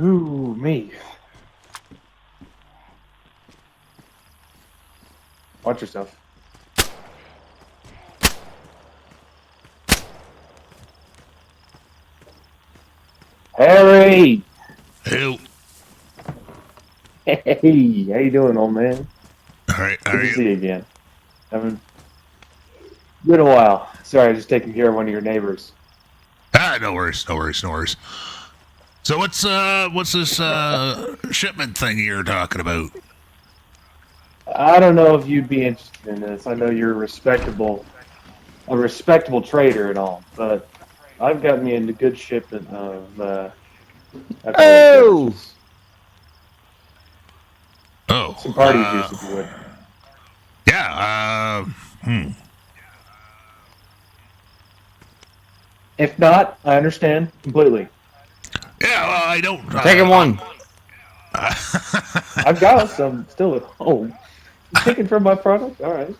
Ooh, me. Watch yourself. Harry! Who? Hey, how you doing, old man? All right, Good to see you again. Haven't been a while. Sorry, I was just taking care of one of your neighbors. No worries. So what's this shipment thing you're talking about? I don't know if you'd be interested in this. I know you're a respectable trader and all, but I've got me into good shipment of alcoholic beverages. Oh, Some party juice, if you would. yeah. If not, I understand completely. Yeah, well, I don't. Taking one. I've got some still at home. You taking from my product? All right.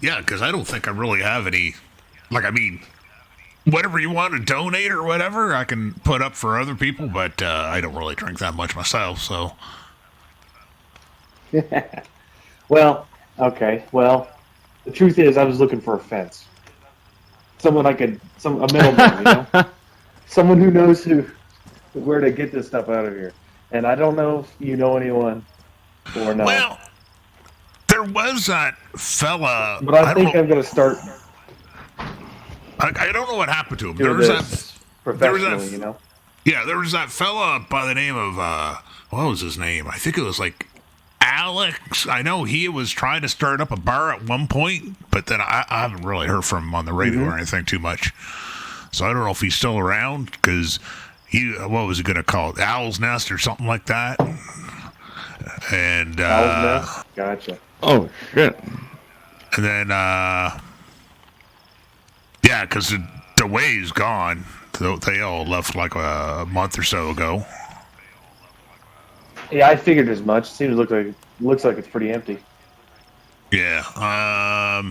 Yeah, because I don't think I really have any. Like, I mean, whatever you want to donate or whatever, I can put up for other people, but I don't really drink that much myself, so. Well, okay. Well, the truth is, I was looking for a fence. Someone a middleman, you know, someone who knows where to get this stuff out of here. And I don't know if you know anyone or not. Well, there was that fella. But I think I'm going to start. I don't know what happened to him. There was that professionally, you know. Yeah, there was that fella by the name of what was his name? I think it was like Alex. I know he was trying to start up a bar at one point, but then I haven't really heard from him on the radio or anything too much. So I don't know if he's still around because what was he going to call it? Owl's Nest or something like that. And Owl's Nest? Gotcha. Oh shit. And then yeah, because the way's gone. They all left like a month or so ago. Yeah, I figured as much. Seems looks like it's pretty empty. Yeah.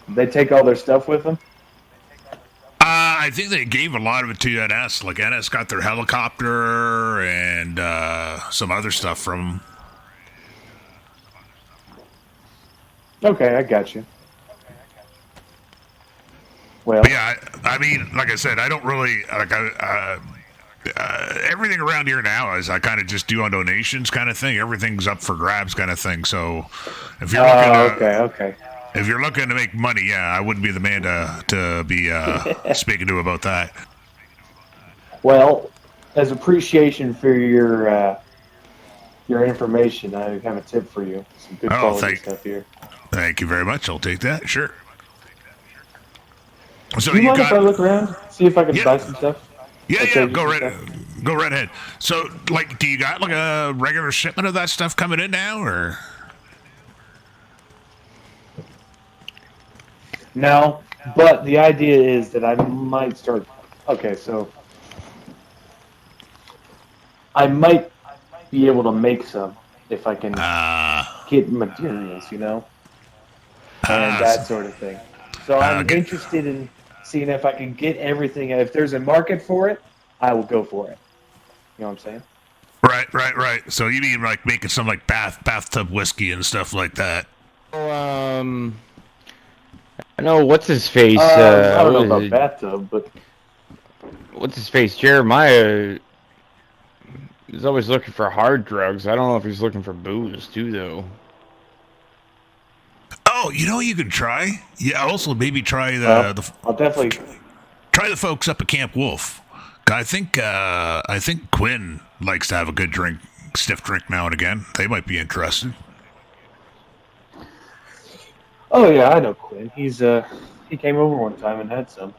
They take all their stuff with them. I think they gave a lot of it to NS. Like NS got their helicopter and some other stuff from them. Okay, I got you. Well, but yeah, I mean, like I said, I don't really like. Everything around here now is I kind of just do on donations kind of thing. Everything's up for grabs kind of thing. So if you're okay. If you're looking to make money, yeah, I wouldn't be the man to be speaking to about that. Well, as appreciation for your information, I have a tip for you. Some good quality stuff here. Thank you very much. I'll take that. Sure. So do you mind if I look around, see if I can buy some stuff? Yeah, go right ahead. So, like, do you got like a regular shipment of that stuff coming in now, or? No, but the idea is that I might start. Okay, so I might be able to make some if I can get materials, you know, and that sort of thing. So I'm interested in seeing if I can get everything. If there's a market for it, I will go for it. You know what I'm saying? Right. So you mean like making some like bathtub whiskey and stuff like that? I know what's his face. I don't know about bathtub, but what's his face? Jeremiah is always looking for hard drugs. I don't know if he's looking for booze too, though. Oh, you know you can try. Yeah, also maybe try I'll definitely try the folks up at Camp Wolf. I think Quinn likes to have a good stiff drink now and again. They might be interested. Oh yeah, I know Quinn. He came over one time and had some.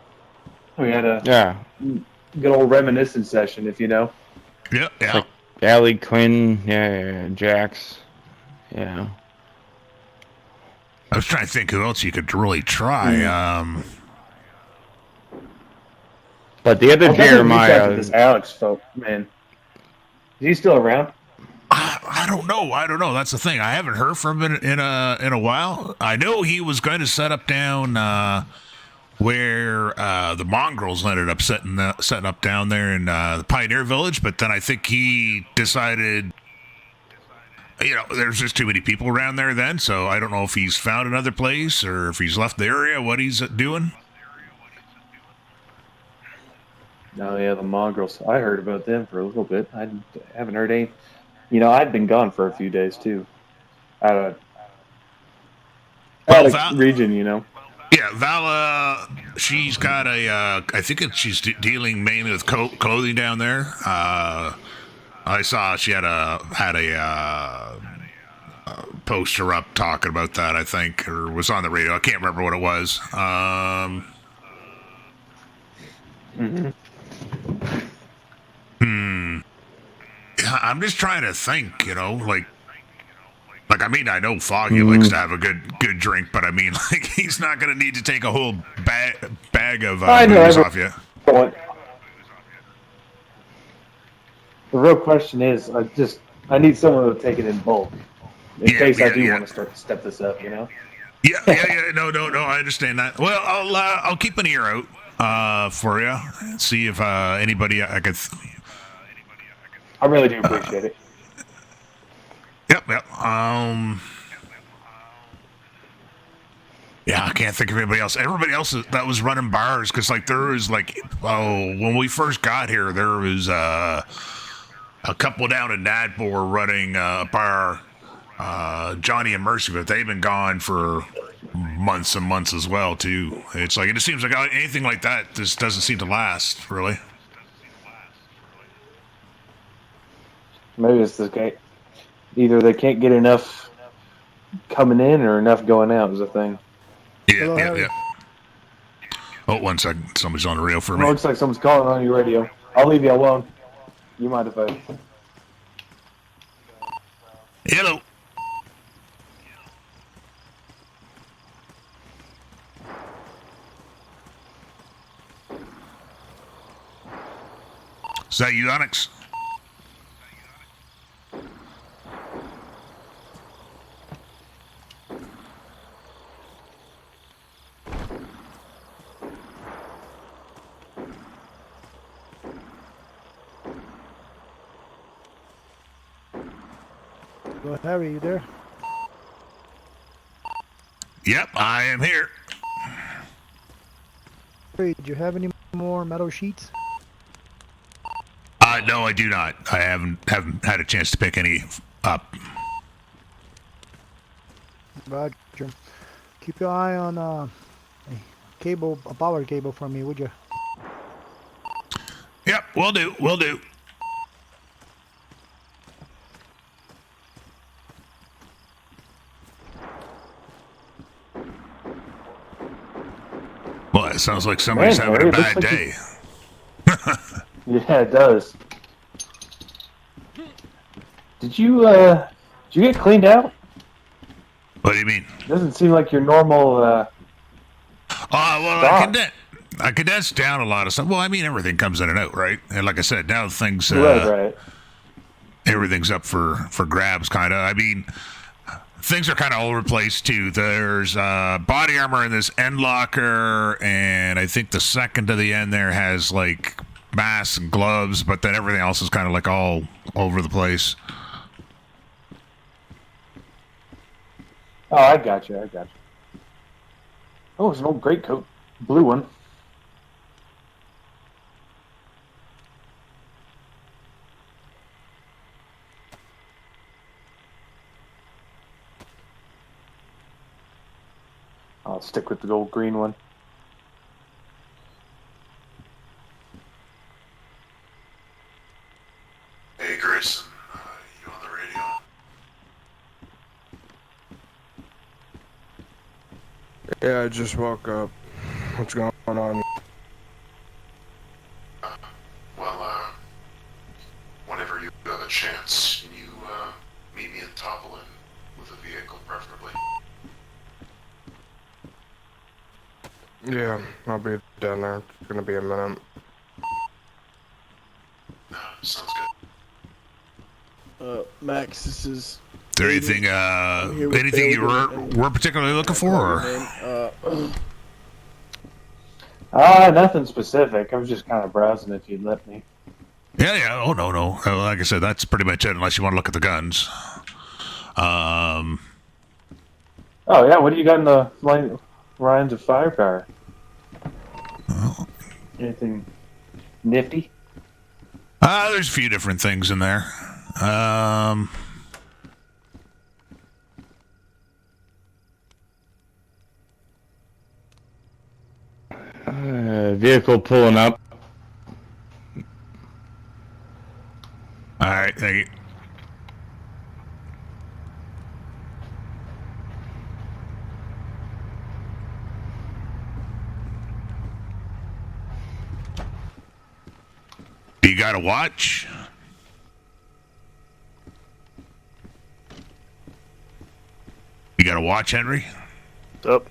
We had a good old reminiscence session, if you know. Yeah. Like Allie, Quinn, Jax, yeah. I was trying to think who else you could really try. But the other Jeremiah, this Alex folk, man, is he still around? I don't know. That's the thing. I haven't heard from him in a while. I know he was going to set up down where the mongrels ended up setting up down there in the Pioneer Village, but then I think he decided, there's just too many people around there then, so I don't know if he's found another place or if he's left the area, what he's doing. Oh, yeah, the mongrels. I heard about them for a little bit. I haven't heard any. I'd been gone for a few days, too. Out of region, Yeah, Vala, she's got I think she's dealing mainly with clothing down there. I saw she had a poster up talking about that, I think, or was on the radio. I can't remember what it was. I'm just trying to think, like I mean, I know Foggy likes to have a good drink, but I mean, like he's not going to need to take a whole bag of booze off you. The real question is, I need someone to take it in bulk in case I do want to step this up, Yeah. No, I understand that. Well, I'll keep an ear out for you. See if anybody I could. I really do appreciate it. Yep. Yeah, I can't think of anybody else. Everybody else that was running bars, because like there was when we first got here, there was a couple down in Nadbor were running a bar, Johnny and Mercy, but they've been gone for months and months as well too. It's like it seems like anything like that just doesn't seem to last really. Maybe it's the case. Either they can't get enough coming in or enough going out is a thing. Yeah. Oh, 1 second. Somebody's on the rail for me. Looks like someone's calling on your radio. I'll leave you alone. You mind if I... Hello. Is that you, Onyx? Well, Harry, you there? Yep, I am here. Harry, do you have any more metal sheets? No, I do not. I haven't had a chance to pick any up. Roger. Keep your eye on a power cable for me, would you? Yep, will do. Well, it sounds like somebody's having a bad day. Yeah, it does. Did you get cleaned out? What do you mean? Doesn't seem like your normal. Well, I condensed down a lot of stuff. Well, I mean, everything comes in and out, right? And like I said, now things, Right. everything's up for grabs, kind of. I mean, things are kind of all over the place too. There's body armor in this end locker, and I think the second to the end there has like masks and gloves, but then everything else is kind of like all over the place. Oh, I got you. Oh, it's an old greatcoat, blue one. I'll stick with the old green one. Hey, Grayson, you on the radio? Yeah, I just woke up. What's going on? Well, whenever you have a chance, can you meet me in Topolin with a vehicle, preferably? Yeah, I'll be down there. It's gonna be a minute. Sounds good. Max, this is. Is there anything, anything you were particularly looking for? Or? Nothing specific. I was just kind of browsing if you'd let me. Yeah. Oh, no. Like I said, that's pretty much it, unless you want to look at the guns. Oh, yeah, what do you got in the lines of firepower? Well, Anything nifty? there's a few different things in there. Vehicle pulling up. All right, thank you. You got a watch? You got a watch, Henry? Up.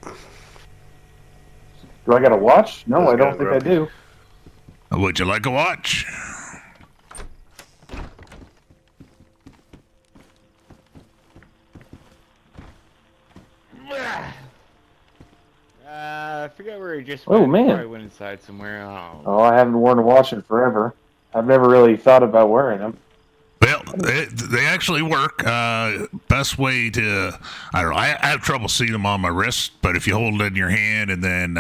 Do I got a watch? No, Let's I don't go, think Grumpy. I do. Would you like a watch? I forget where he just Oh, went. man. Probably went inside somewhere. Oh, I haven't worn a watch in forever. I've never really thought about wearing them. Well, they actually work. Best way to, I don't know, I have trouble seeing them on my wrist, but if you hold it in your hand and then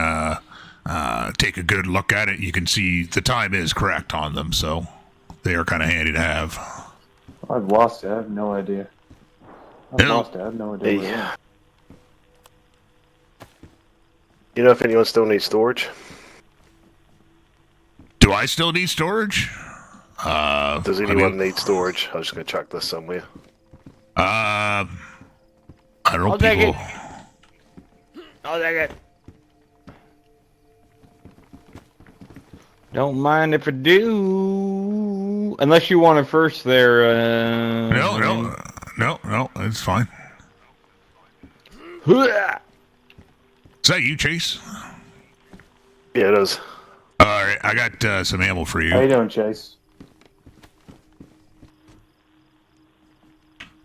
take a good look at it, you can see the time is correct on them, so they are kind of handy to have. I've lost it. I have no idea. I've No. lost it. I have no idea. Where it is. You know if anyone still needs storage? Do I still need storage? Does anyone need storage? I was just going to chuck this somewhere. I don't know, I'll take people. I'll take it. Don't mind if I do. Unless you want it first there. No, it's fine. Hoo-ah! Is that you, Chase? Yeah, it is. All right, I got some ammo for How you you. doing, Chase?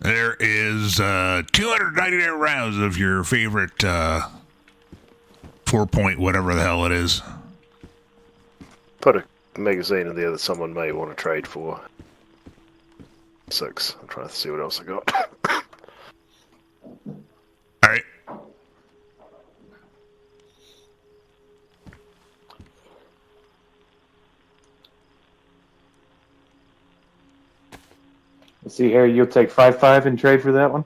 There is 299 rounds of your favorite 4-point whatever the hell it is. Put a magazine in there that someone may want to trade for. 6. I'm trying to see what else I got. All right. Let's see here. You'll take 5.5 and trade for that one?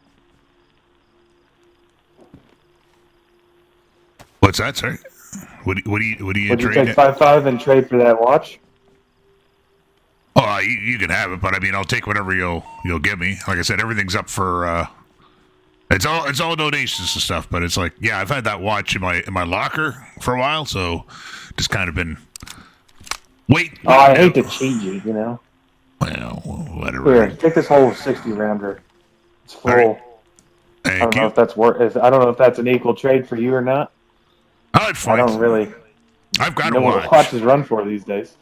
What's that, sorry? What do you Would you trade? take 5.5 and trade for that watch? Oh, you can have it, but I mean, I'll take whatever you'll give me. Like I said, everything's up for. It's all donations and stuff, but it's like, yeah, I've had that watch in my locker for a while, so just kind of been. Wait. Oh, I hate to cheat you, you know. Well, whatever. Here, take this whole 60 rounder. It's full. All right. I don't Thank know you. if that's I don't know if that's an equal trade for you or not. Oh, it's I fine. don't really I've got know a what watch. watches run for these days.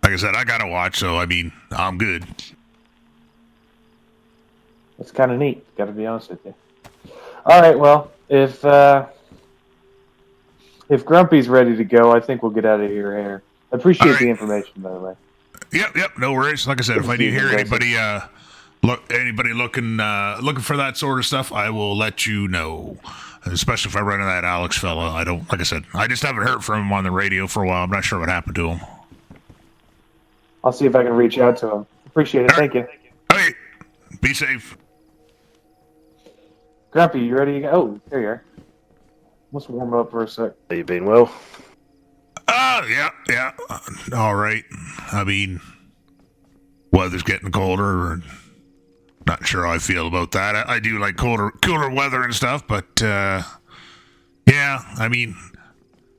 Like I said, I got a watch, so I mean, I'm good. It's kind of neat. Got to be honest with you. All right, well, if Grumpy's ready to go, I think we'll get out of here. I appreciate All right. the information, by the way. Yep, no worries. Like I said, if I do hear anybody looking for that sort of stuff, I will let you know. Especially if I run into that Alex fella. Like I said, I just haven't heard from him on the radio for a while. I'm not sure what happened to him. I'll see if I can reach out to him. Appreciate it. All right. Thank you. Okay, be safe. Grumpy, you ready to go? Oh, there you are. Let's warm up for a sec. Have you been well? Yeah. All right. I mean, weather's getting colder. Not sure how I feel about that. I do like cooler weather and stuff, but yeah, I mean,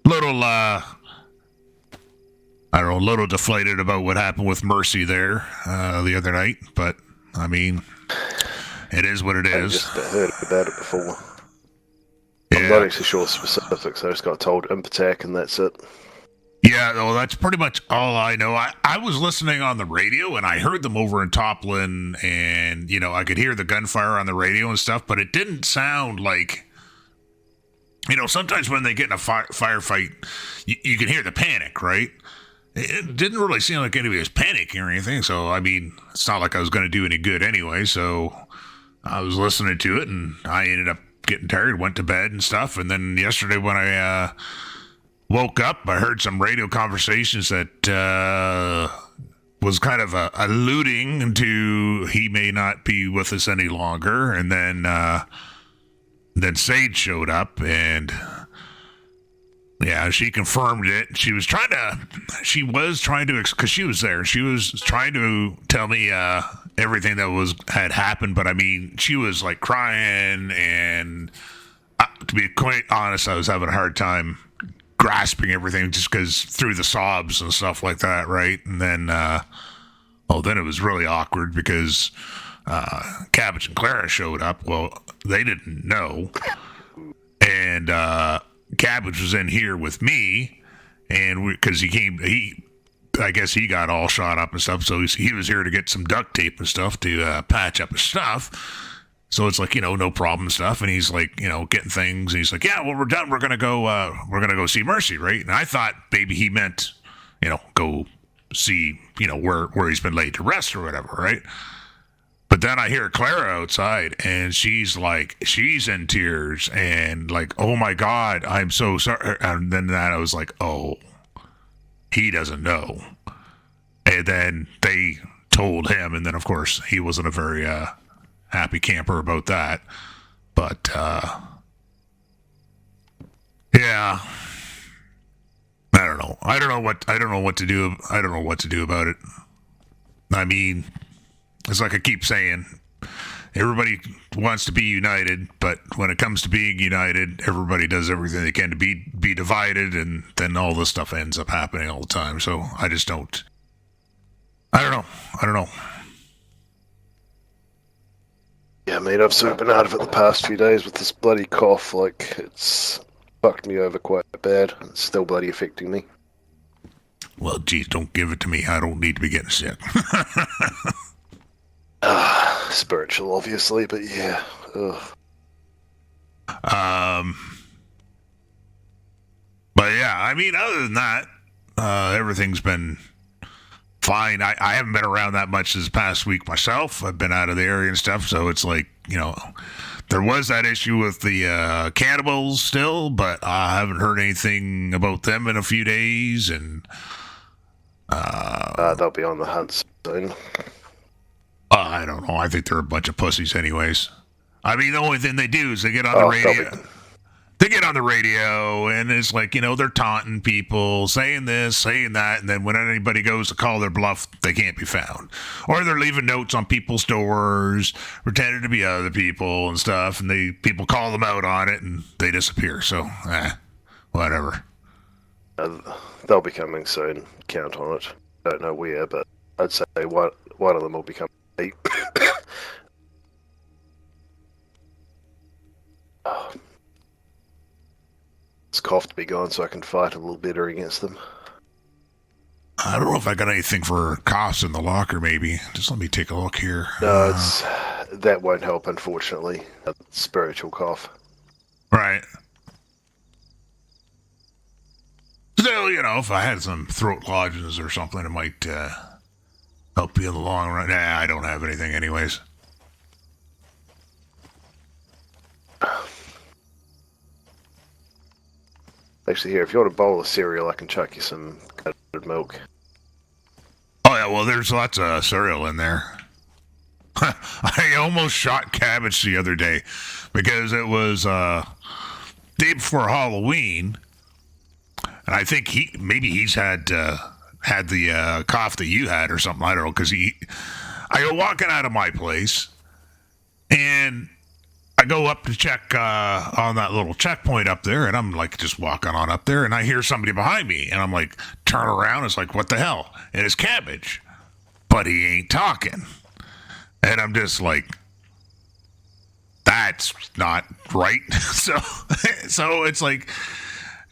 little little deflated about what happened with Mercy there the other night, but I mean, it is what it I is. just heard about it before. I'm not actually sure specifics. I just got told Impattack and that's it. Yeah, well, that's pretty much all I know. I was listening on the radio, and I heard them over in Toplin, and, I could hear the gunfire on the radio and stuff, but it didn't sound like sometimes when they get in a firefight, you can hear the panic, right? It didn't really seem like anybody was panicking or anything. So, I mean, it's not like I was going to do any good anyway. So I was listening to it, and I ended up getting tired, went to bed and stuff. And then yesterday when I woke up, I heard some radio conversations that was kind of alluding to he may not be with us any longer. And then Sage showed up, and yeah, she confirmed it. She was trying to, because she was there. She was trying to tell me everything that had happened. But I mean, she was like crying, and to be quite honest, I was having a hard time grasping everything just because through the sobs and stuff like that, right? And then, then it was really awkward because Cabbage and Clara showed up. Well, they didn't know, and Cabbage was in here with me, and because I guess he got all shot up and stuff, so he was here to get some duct tape and stuff to patch up his stuff. So it's like, no problem stuff, and he's like, getting things, and he's like, yeah, well, we're done. We're gonna go see Mercy, right? And I thought maybe he meant, go see, where he's been laid to rest or whatever, right? But then I hear Clara outside, and she's in tears, and like, oh my God, I'm so sorry. And then I was like, oh, he doesn't know. And then they told him, and then of course he wasn't a very happy camper about that. But yeah, I don't know. I don't know what to do. I don't know what to do about it. I mean, it's like I keep saying, everybody wants to be united, but when it comes to being united, everybody does everything they can to be divided, and then all this stuff ends up happening all the time. So I just don't. I don't know. Yeah, mate, I've sort of been out of it the past few days with this bloody cough. Like, it's fucked me over quite bad. It's still bloody affecting me. Well, geez, don't give it to me. I don't need to be getting sick. Spiritual, obviously, but yeah. Ugh. But yeah, I mean, other than that, everything's been fine. I haven't been around that much this past week myself. I've been out of the area and stuff, so it's like, there was that issue with the cannibals still, but I haven't heard anything about them in a few days, and they'll be on the hunt soon. I don't know. I think they're a bunch of pussies anyways. I mean, the only thing they do is they get on the radio. They get on the radio, and it's like, they're taunting people, saying this, saying that, and then when anybody goes to call their bluff, they can't be found. Or they're leaving notes on people's doors, pretending to be other people and stuff, and people call them out on it, and they disappear. So, whatever. They'll be coming soon. Count on it. Don't know where, but I'd say one of them will be coming. It's cough to be gone so I can fight a little better against them. I don't know if I got anything for coughs in the locker, maybe. Just let me take a look here. No, that won't help, unfortunately. A spiritual cough. Right. Still, if I had some throat lozenges or something, it might help you in the long run. Nah, I don't have anything anyways. Actually, here, if you want a bowl of cereal, I can chuck you some curded milk. Oh, yeah, well, there's lots of cereal in there. I almost shot Cabbage the other day because it was day before Halloween, and I think he's had the cough that you had or something. I don't know, because I go walking out of my place, and I go up to check on that little checkpoint up there, and I'm like just walking on up there, and I hear somebody behind me, and I'm like, turn around, it's like, what the hell? And it's Cabbage, but he ain't talking. And I'm just like, that's not right. So it's like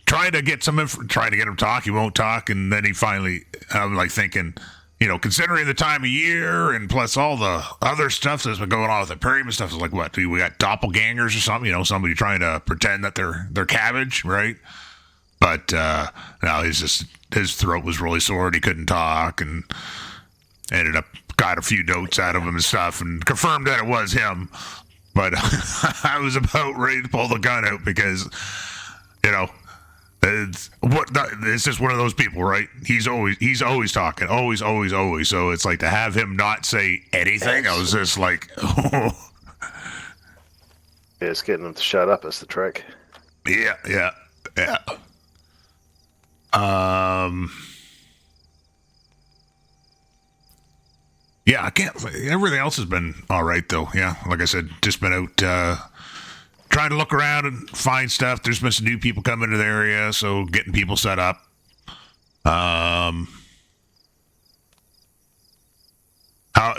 trying to get him talk, he won't talk, and then he finally, I'm like thinking, considering the time of year and plus all the other stuff that's been going on with the pyramid stuff, is like, what? We got doppelgangers or something? Somebody trying to pretend that they're cabbage, right? But no, his throat was really sore and he couldn't talk, and ended up got a few notes out of him and stuff, and confirmed that it was him. But I was about ready to pull the gun out because, it's just one of those people, right? He's always talking, always. So it's like to have him not say anything, I was just like, oh. Yeah, it's getting him to shut up is the trick. Yeah. Yeah, I can't. Everything else has been all right, though. Yeah, like I said, just been out trying to look around and find stuff. There's been some new people coming to the area, so getting people set up. How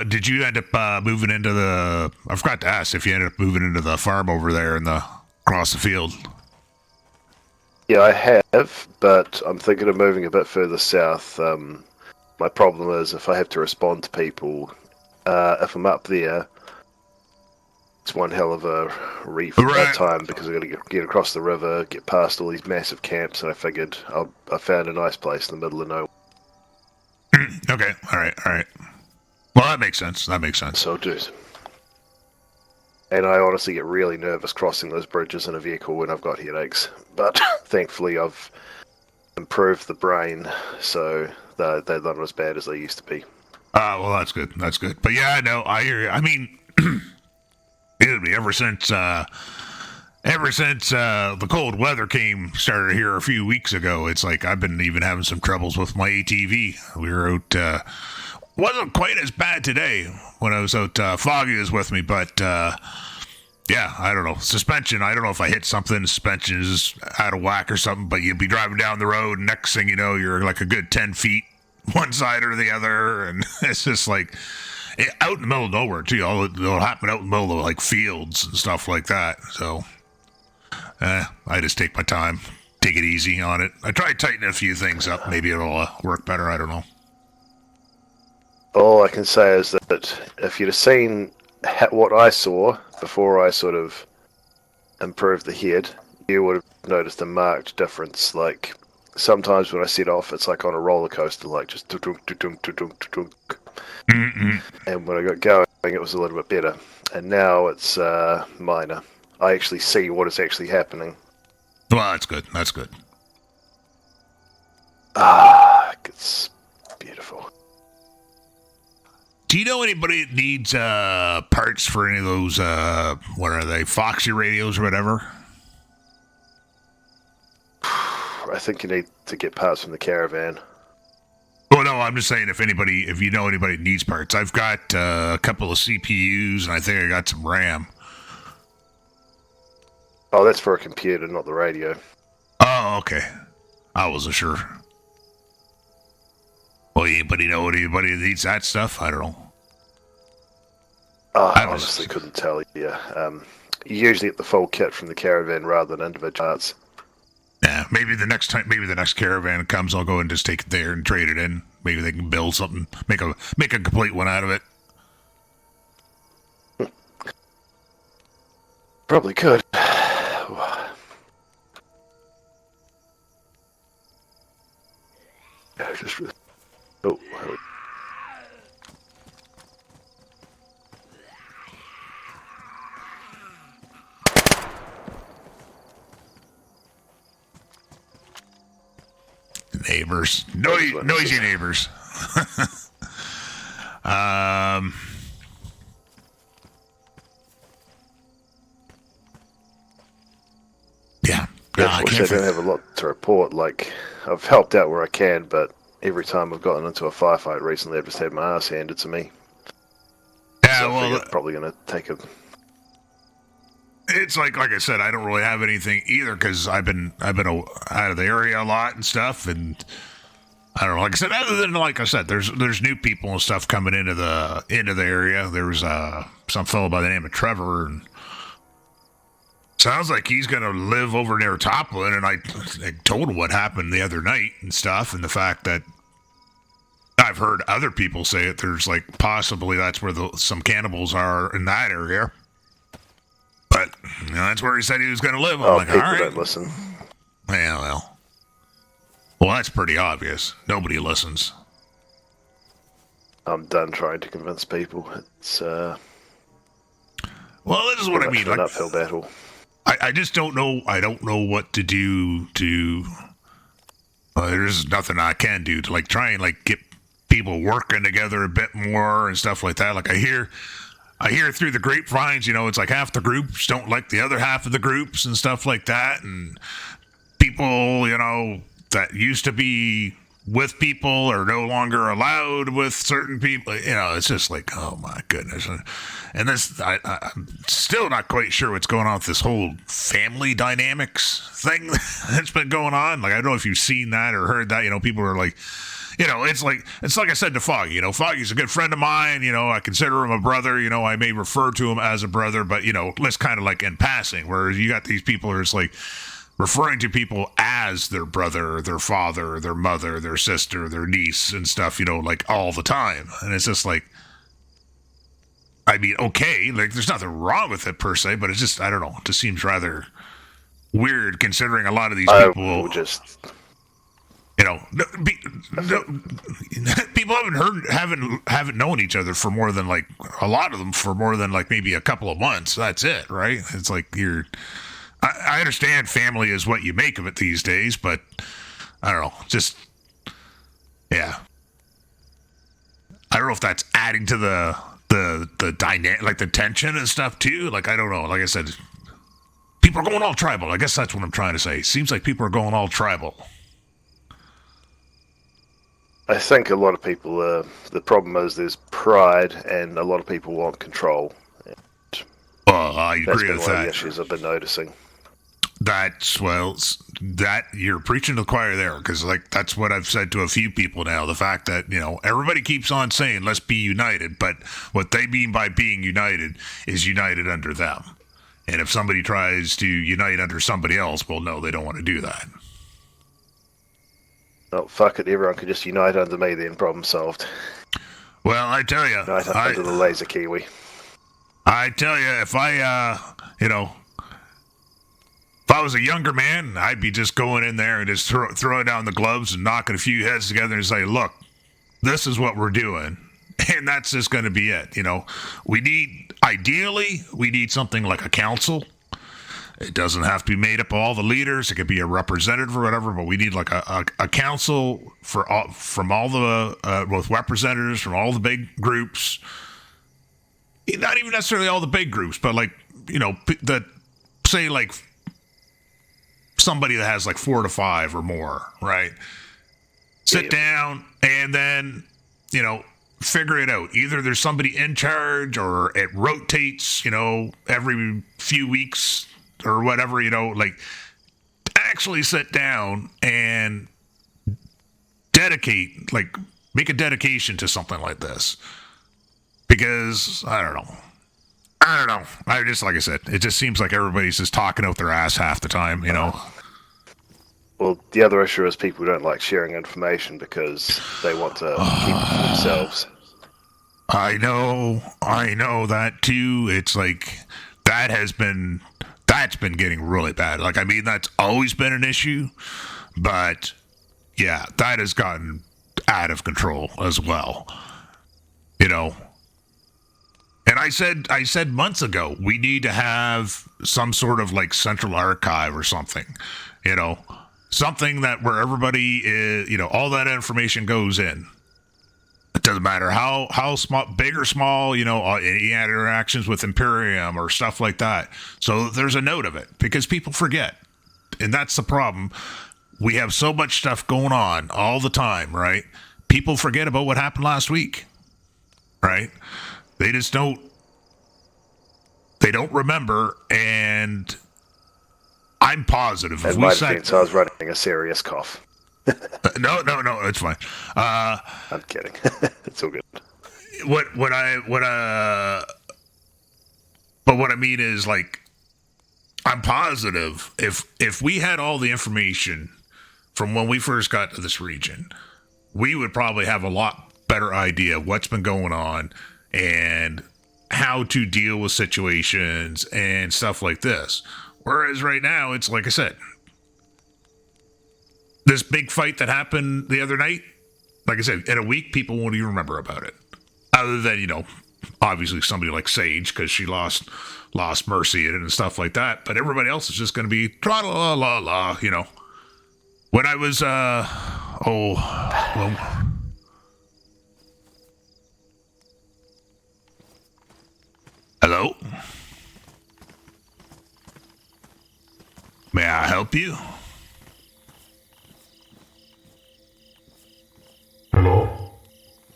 did you end up moving into the? I forgot to ask if you ended up moving into the farm over there across the field. Yeah, I have, but I'm thinking of moving a bit further south. My problem is if I have to respond to people, if I'm up there, it's one hell of a reef time because I've got to get across the river, get past all these massive camps, and I figured I found a nice place in the middle of nowhere. Okay, all right. Well, that makes sense. So I'll do it. And I honestly get really nervous crossing those bridges in a vehicle when I've got headaches. But thankfully I've improved the brain, so they're not as bad as they used to be. Well, that's good. But yeah, no, I hear you. I mean, ever since the cold weather started here a few weeks ago, it's like I've been even having some troubles with my ATV. We were out, wasn't quite as bad today when I was out. Foggy was with me, but yeah, I don't know. Suspension, I don't know if I hit something. Suspension is out of whack or something, but you'll be driving down the road, and next thing you know, you're like a good 10 feet one side or the other, and it's just like out in the middle of nowhere, too. It'll happen out in the middle of like fields and stuff like that. So I just take my time, take it easy on it. I try tightening a few things up. Maybe it'll work better. I don't know. All I can say is that if you'd have seen what I saw before I sort of improved the head, you would have noticed a marked difference. Like, sometimes when I set off, it's like on a roller coaster, like just dunk. And when I got going, it was a little bit better. And now it's minor. I actually see what is actually happening. Well, that's good. It's beautiful. Do you know anybody that needs parts for any of those, what are they, Foxy radios or whatever? I think you need to get parts from the caravan. Well, no, I'm just saying if you know anybody that needs parts. I've got a couple of CPUs, and I think I got some RAM. Oh, that's for a computer, not the radio. Oh, okay. I wasn't sure. Well, anybody know anybody that needs that stuff? I don't know. I honestly couldn't tell you. You usually get the full kit from the caravan rather than individual parts. Yeah, maybe the next caravan comes, I'll go and just take it there and trade it in. Maybe they can build something, make a complete one out of it. Probably could. Oh. Neighbors. Noisy neighbors. Yeah. Unfortunately, I don't have a lot to report. Like, I've helped out where I can, but every time I've gotten into a firefight recently, I've just had my ass handed to me. Yeah, so well, I'm probably going to take a... It's like I said, I don't really have anything either because I've been out of the area a lot and stuff, and I don't know. Like I said, other than like I said, there's new people and stuff coming into the area. There was some fellow by the name of Trevor, and sounds like he's gonna live over near Toplin. And I told him what happened the other night and stuff, and the fact that I've heard other people say it. There's like possibly that's where some cannibals are in that area. But that's where he said he was going to live. I'm like, people all right. don't listen. Yeah, well, that's pretty obvious. Nobody listens. I'm done trying to convince people. It's well, this is what I mean. An uphill battle. I just don't know. I don't know what to do to. There's nothing I can do to like try and like get people working together a bit more and stuff like that. Like I hear through the grapevines, it's like half the groups don't like the other half of the groups and stuff like that, and people, that used to be with people are no longer allowed with certain people. It's just like, oh my goodness. And this, I'm still not quite sure what's going on with this whole family dynamics thing that's been going on. Like, I don't know if you've seen that or heard that. People are like, it's like I said to Foggy. Foggy's a good friend of mine. I consider him a brother. I may refer to him as a brother, but let's kind of like in passing. Whereas you got these people who are just like referring to people as their brother, their father, their mother, their sister, their niece, and stuff. Like all the time, and it's just like, I mean, okay, like there's nothing wrong with it per se, but it's just, I don't know. It just seems rather weird considering a lot of these people just. People haven't known each other for more than like a lot of them for more than like maybe a couple of months. That's it, right? It's like I understand family is what you make of it these days, but I don't know. Just yeah, I don't know if that's adding to the dynamic, like the tension and stuff too. Like I don't know. Like I said, people are going all tribal. I guess that's what I'm trying to say. Seems like people are going all tribal. I think a lot of people, the problem is there's pride, and a lot of people want control. I agree with that. That's been one of the issues I've been noticing. That you're preaching to the choir there, because like that's what I've said to a few people now. The fact that everybody keeps on saying let's be united, but what they mean by being united is united under them. And if somebody tries to unite under somebody else, well, no, they don't want to do that. Oh, fuck it, everyone could just unite under me, then problem solved. Well, I tell you, Unite under the laser kiwi. I tell you, if I was a younger man, I'd be just going in there and just throwing down the gloves and knocking a few heads together and say, look, this is what we're doing. And that's just going to be it. Ideally, we need something like a council. It doesn't have to be made up of all the leaders. It could be a representative or whatever, but we need like a council from all the with representatives from all the big groups. Not even necessarily all the big groups, but like that say like somebody that has like 4 to 5 or more, right? Sit down and then figure it out. Either there's somebody in charge or it rotates, every few weeks. Or whatever, like actually sit down and make a dedication to something like this. Because, I don't know. I just, like I said, it just seems like everybody's just talking out their ass half the time, Well, the other issue is people don't like sharing information because they want to keep it for themselves. I know that too. It's like, that's been getting really bad. Like, I mean, that's always been an issue, but yeah, that has gotten out of control as well. And I said months ago, we need to have some sort of like central archive or something, something that where everybody is, all that information goes in. It doesn't matter how small, big or small, any interactions with Imperium or stuff like that. So there's a note of it because people forget. And that's the problem. We have so much stuff going on all the time, right? People forget about what happened last week, right? They just don't remember. And I'm positive. It might have been so I was running a serious cough. No, it's fine. I'm kidding. It's all good. But what I mean is, like, I'm positive if we had all the information from when we first got to this region, we would probably have a lot better idea of what's been going on and how to deal with situations and stuff like this. Whereas right now, it's like I said, this big fight that happened the other night, like I said, in a week, people won't even remember about it. Other than, you know, obviously somebody like Sage, because she lost Mercy in it and stuff like that. But everybody else is just going to be tra-la-la-la-la, you know. When I was, hello? May I help you?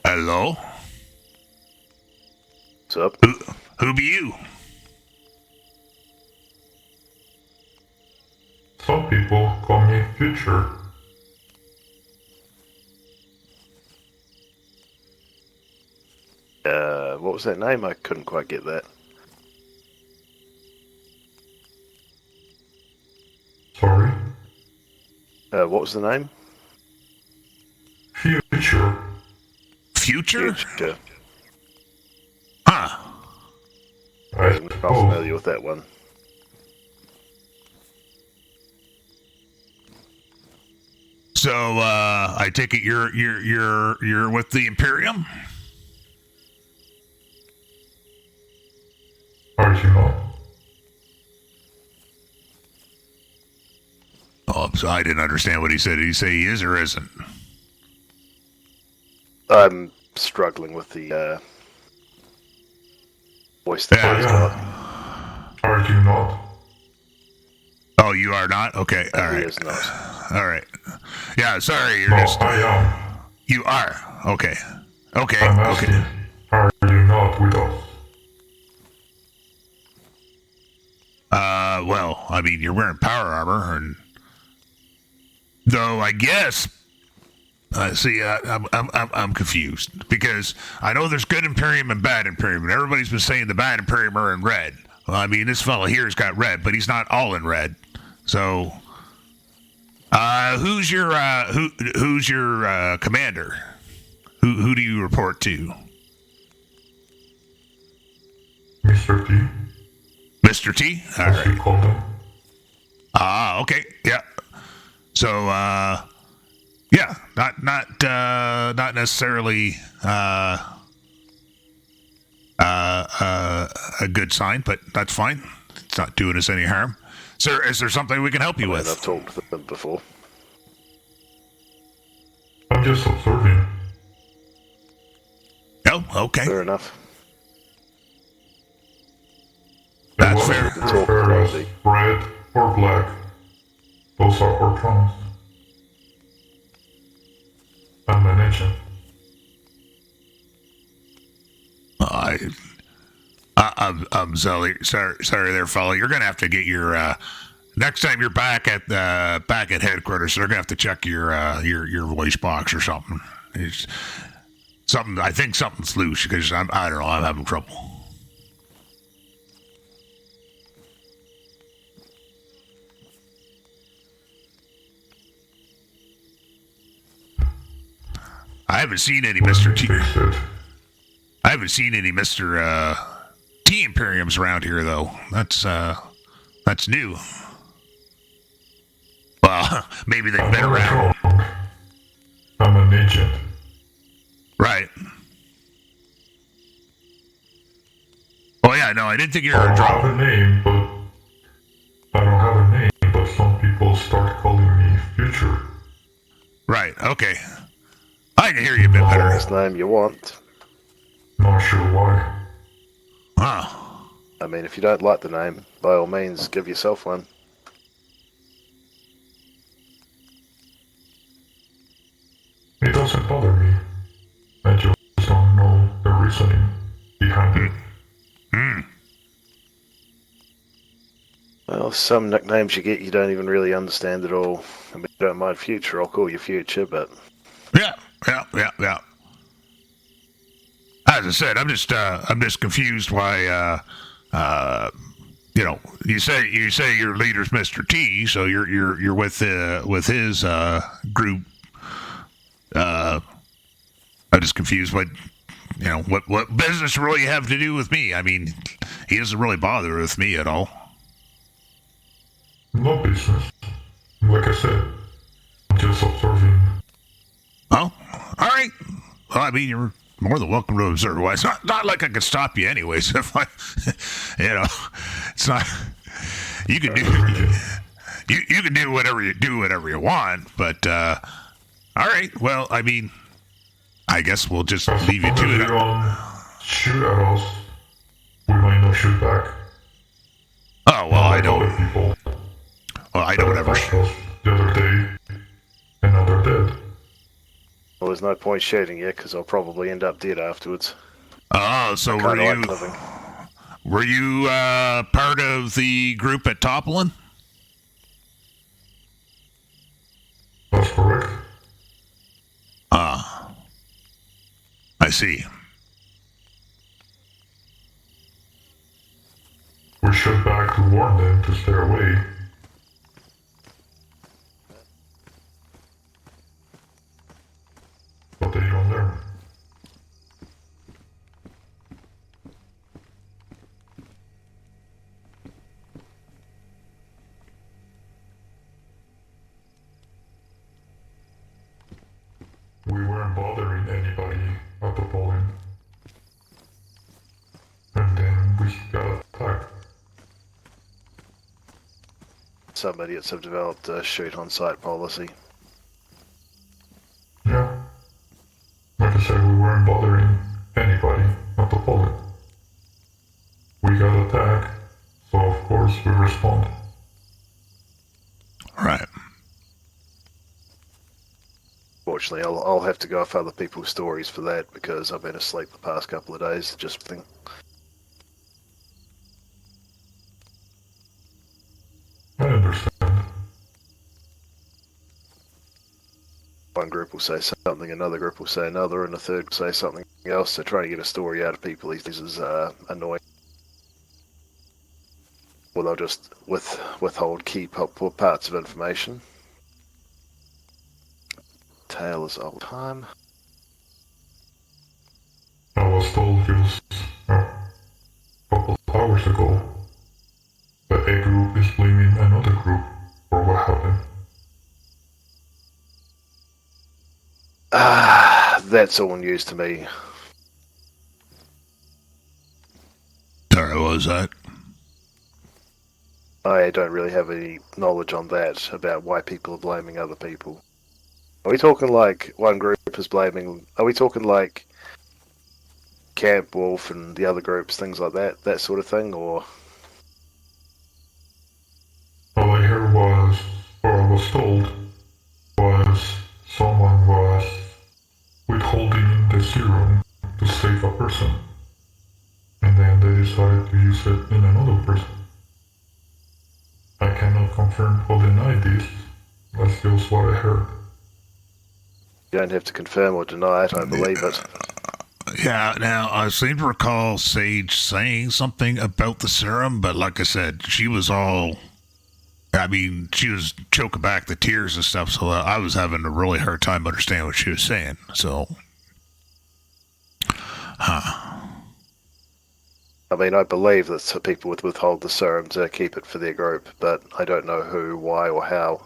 Hello? What's up? Who be you? Some people call me Future. What was that name? I couldn't quite get that. Sorry? What was the name? Future. Future? Future. Huh. I'm not familiar with that one. So, I take it you're with the Imperium? Are you not? Oh, so I didn't understand what he said. Did he say he is or isn't? I'm struggling with the voice that he's got. Are you not? Oh, you are not? Okay, all right. He is not. All right. Yeah, sorry, you're No, just... I am. You are? Okay. Okay, I'm asking, okay. are you not with us? Well, I mean, you're wearing power armor, and... Though, I guess... see, I'm confused, because I know there's good Imperium and bad Imperium, and everybody's been saying the bad Imperium are in red. Well, I mean, this fella here's got red, but he's not all in red. So... who's your commander? Who do you report to? Mr. T? Mr. T? All As you right. call them? Okay. Yeah. So, yeah, not necessarily a good sign, but that's fine. It's not doing us any harm. Sir, is there something we can help you with? I've talked with them before. I'm just observing. Oh, okay. Fair enough. That's What fair. you prefer as red or black? Those are our tones. I'm an agent. I'm sorry there, fella. You're gonna have to get your next time you're back at headquarters. They're gonna have to check your voice box or something. It's something. I think something's loose because I don't know. I'm having trouble. I haven't seen any Mr. T. I haven't seen any Mr. T Imperiums around here though. That's new. Well, maybe they've been around. I'm an agent. Right. Oh yeah, no, I didn't think you were I a don't drone. have a name, but some people start calling me Future. Right. Okay. I can hear you a bit better. Last name you want. Not sure why. Huh. I mean, if you don't like the name, by all means, give yourself one. It doesn't bother me. I just don't know the reasoning behind it. Well, some nicknames you get you don't even really understand at all. I mean, you don't mind Future, I'll call you Future, but... Yeah. As I said, I'm just confused why you say your leader's Mr. T, so you're with his group. I'm just confused what business really you have to do with me? I mean, he doesn't really bother with me at all. No business. Like I said, I'm just observing. Oh, all right. Well, I mean, you're more than welcome to observe. Well, it's not like I could stop you anyways. If I, it's not. You can do you can do whatever you want. But all right. Well, I mean, I guess we'll just leave you to it. If you shoot at us, we might not shoot back. Oh well, I don't. Other people. Well, I don't ever. The other day, and now they're dead. Well, there's no point shooting you because I'll probably end up dead afterwards. Oh, so were you part of the group at Toplin? That's correct. Ah, I see. We shot back to warn them to stay away. But they don't learn. We weren't bothering anybody at the polling. And then we got attacked. Some idiots have developed a shoot-on-sight policy. Yeah. Like I said, we weren't bothering anybody at the polling. We got attacked, so of course we respond. Right. Fortunately, I'll have to go off other people's stories for that because I've been asleep the past couple of days. Just think. I understand. One group will say something, another group will say another, and a third will say something else. So trying to get a story out of people these days is annoying. Well, they'll just withhold key parts of information. Tale is old time. I was told just a couple of hours ago that a group is blaming another group for what happened. That's all news to me. Sorry, what was that? I don't really have any knowledge on that, about why people are blaming other people. Are we talking like one group is blaming... Are we talking like Camp Wolf and the other groups, things like that sort of thing, or... All I heard was, or I was told, was someone was withholding the serum to save a person. And then they decided to use it in another person. I cannot confirm or deny this. That's just what I heard. You don't have to confirm or deny it, I believe it. Yeah, now, I seem to recall Sage saying something about the serum, but like I said, she was choking back the tears and stuff, so I was having a really hard time understanding what she was saying, so... I mean, I believe that people would withhold the serum to keep it for their group, but I don't know who, why, or how.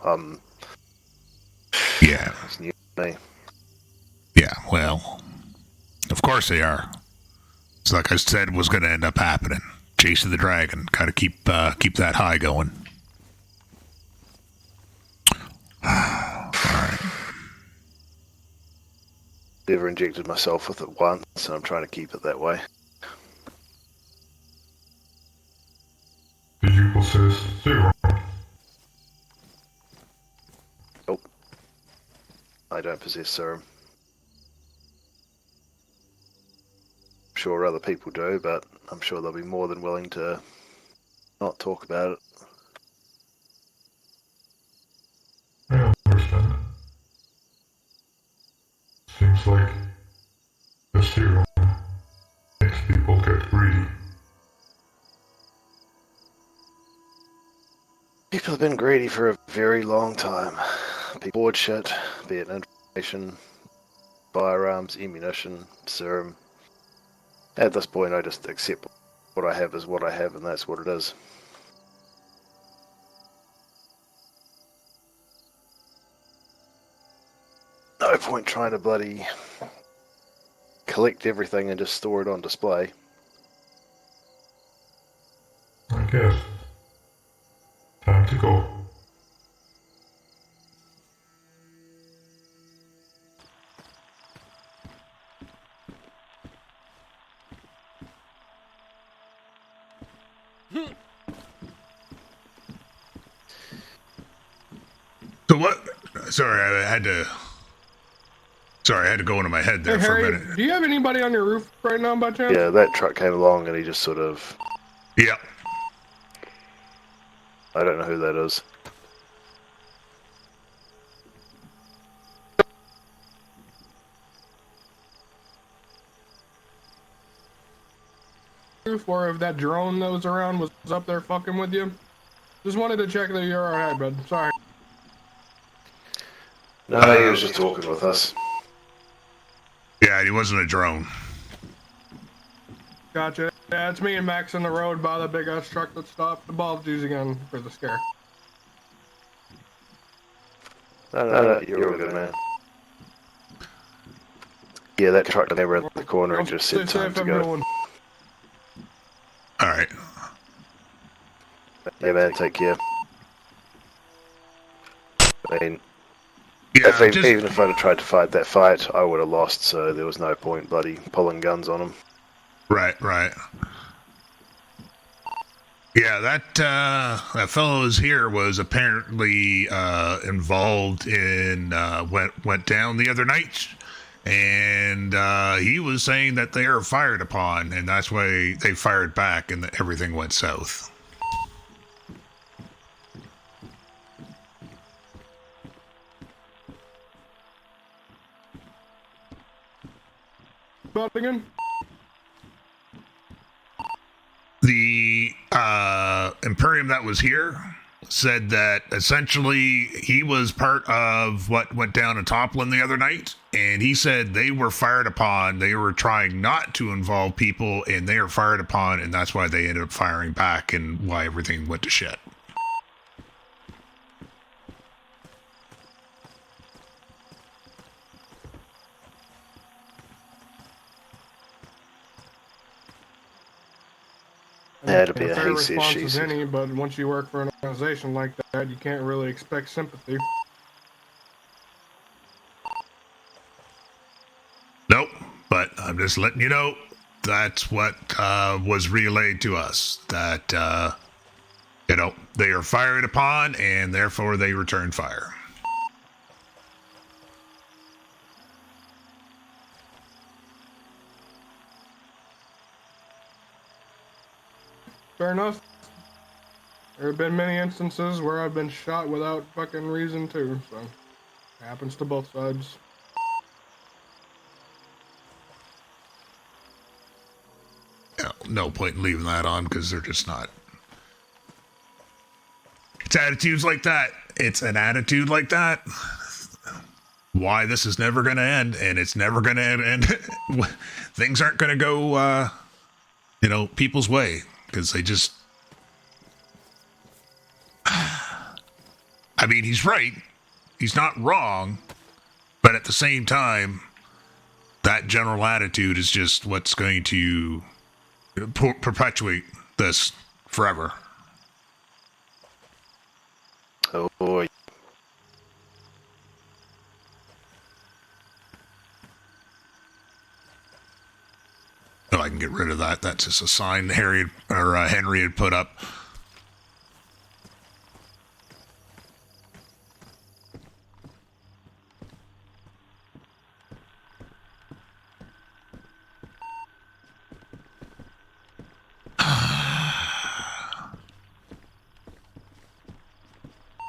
Yeah. It's new to me. Yeah, well, of course they are. It's like I said was going to end up happening. Chasing the dragon, got to keep that high going. Alright. Never injected myself with it once, and I'm trying to keep it that way. Did you possess serum? Nope. I don't possess serum. I'm sure other people do, but I'm sure they'll be more than willing to not talk about it. I understand. Seems like the serum makes people get greedy. People have been greedy for a very long time. People hoard shit, be it information, firearms, ammunition, serum. At this point, I just accept what I have is what I have, and that's what it is. No point trying to bloody collect everything and just store it on display. I guess. Time to go. So what? Sorry, I had to go into my head there Hey, for Harry, a minute. do you have anybody on your roof right now by chance? Yeah, that truck came along and he just sort of... Yeah. I don't know who that is. Roof, or if that drone that was around was up there fucking with you. Just wanted to check that you're alright, bud. Sorry. No, he was just talking with us. Yeah, he wasn't a drone. Gotcha. Yeah, it's me and Max on the road by the big ass truck that stopped. Apologies again for the scare. No, you're all good, man. Yeah, that truck came around the corner and just said Stay time safe, to go. everyone. All right. Yeah, man, take care. I mean, Yeah, even if I'd have tried to fight that fight, I would have lost, so there was no point bloody pulling guns on him. Right. Yeah, that fellow is here was apparently involved in went down the other night, and he was saying that they are fired upon, and that's why they fired back, and everything went south. But again? The Imperium that was here said that essentially he was part of what went down in Toplin the other night, and he said they were fired upon. They were trying not to involve people, and they were fired upon, and that's why they ended up firing back and why everything went to shit. Had to be a Fair he says, response she as says. any, but once you work for an organization like that, you can't really expect sympathy. Nope, but I'm just letting you know that's what was relayed to us, that they are fired upon, and therefore they return fire. Fair enough. There have been many instances where I've been shot without fucking reason too, so it happens to both sides. No point in leaving that on because they're just not. It's attitudes like that. It's an attitude like that. Why this is never going to end, and it's never going to end. Things aren't going to go, people's way because they just. I mean, he's right. He's not wrong, but at the same time, that general attitude is just what's going to perpetuate this forever. Oh boy. Oh, I can get rid of that. That's just a sign Henry had put up.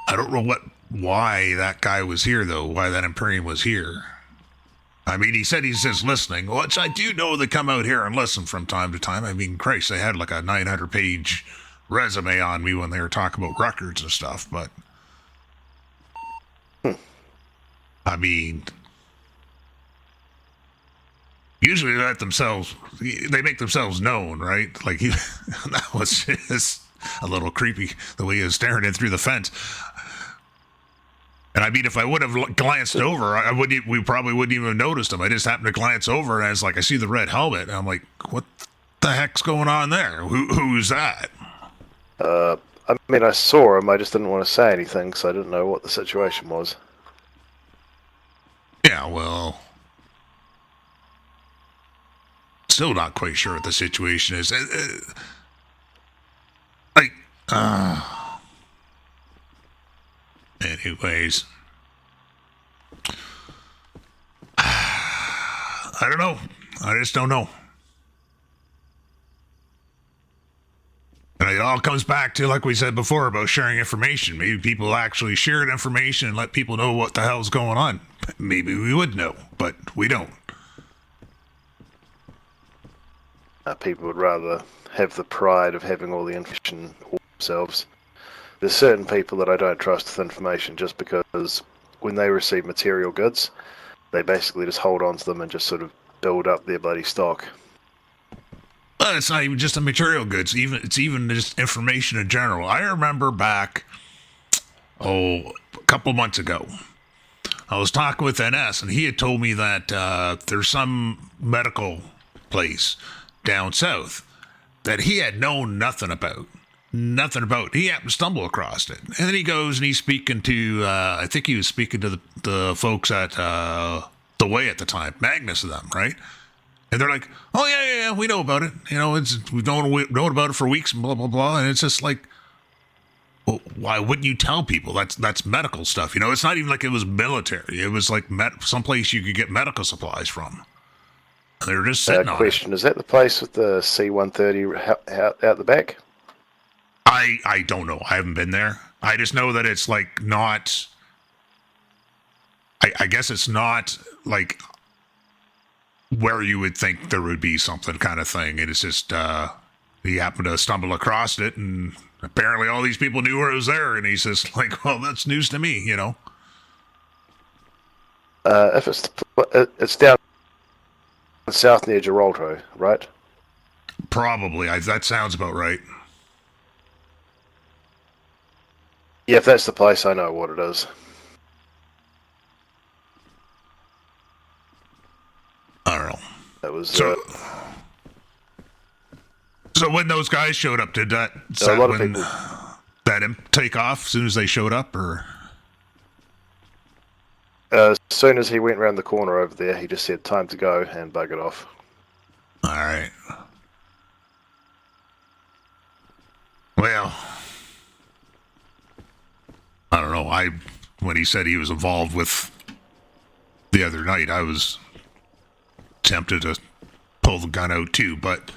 I don't know why that guy was here, though. Why that Imperium was here. I mean, he said he's just listening, which I do know they come out here and listen from time to time. I mean, Christ, they had like a 900-page resume on me when they were talking about records and stuff, but... I mean... Usually they make themselves known, right? Like, that was just a little creepy, the way he was staring in through the fence. And I mean, if I would have glanced over, we probably wouldn't even have noticed him. I just happened to glance over, and I was like, I see the red helmet, and I'm like, what the heck's going on there? Who's that? I mean, I saw him, I just didn't want to say anything, because I didn't know what the situation was. Yeah, well, still not quite sure what the situation is. Anyways, I don't know. I just don't know. And it all comes back to, like we said before, about sharing information. Maybe people actually shared information and let people know what the hell's going on. Maybe we would know, but we don't. People would rather have the pride of having all the information themselves. There's certain people that I don't trust with information just because when they receive material goods, they basically just hold on to them and just sort of build up their bloody stock. It's not even just the material goods. It's even just information in general. I remember back, a couple months ago, I was talking with NS, and he had told me that there's some medical place down south that he had known nothing about. He happened to stumble across it. And then he goes and he's speaking to, I think he was speaking to the folks at The Way at the time, Magnus and them, right? And they're like, oh, yeah, we know about it. You know, we've known about it for weeks and blah, blah, blah. And it's just like, well, why wouldn't you tell people? That's medical stuff. You know, it's not even like it was military. It was like someplace you could get medical supplies from. And they were just sitting on question, is that the place with the C-130 out the back? I don't know. I haven't been there. I just know that it's like not... I guess it's not like where you would think there would be something kind of thing. It is just he happened to stumble across it, and apparently all these people knew it was there, and he's just like, well, that's news to me, you know? If it's down south near Geraldo, right? Probably. That sounds about right. Yeah, if that's the place, I know what it is. I don't know. That was so when those guys showed up, did that take off as soon as they showed up, or? As soon as he went around the corner over there, he just said time to go and buggered off. All right. Well, I don't know. When he said he was involved with the other night, I was tempted to pull the gun out too, but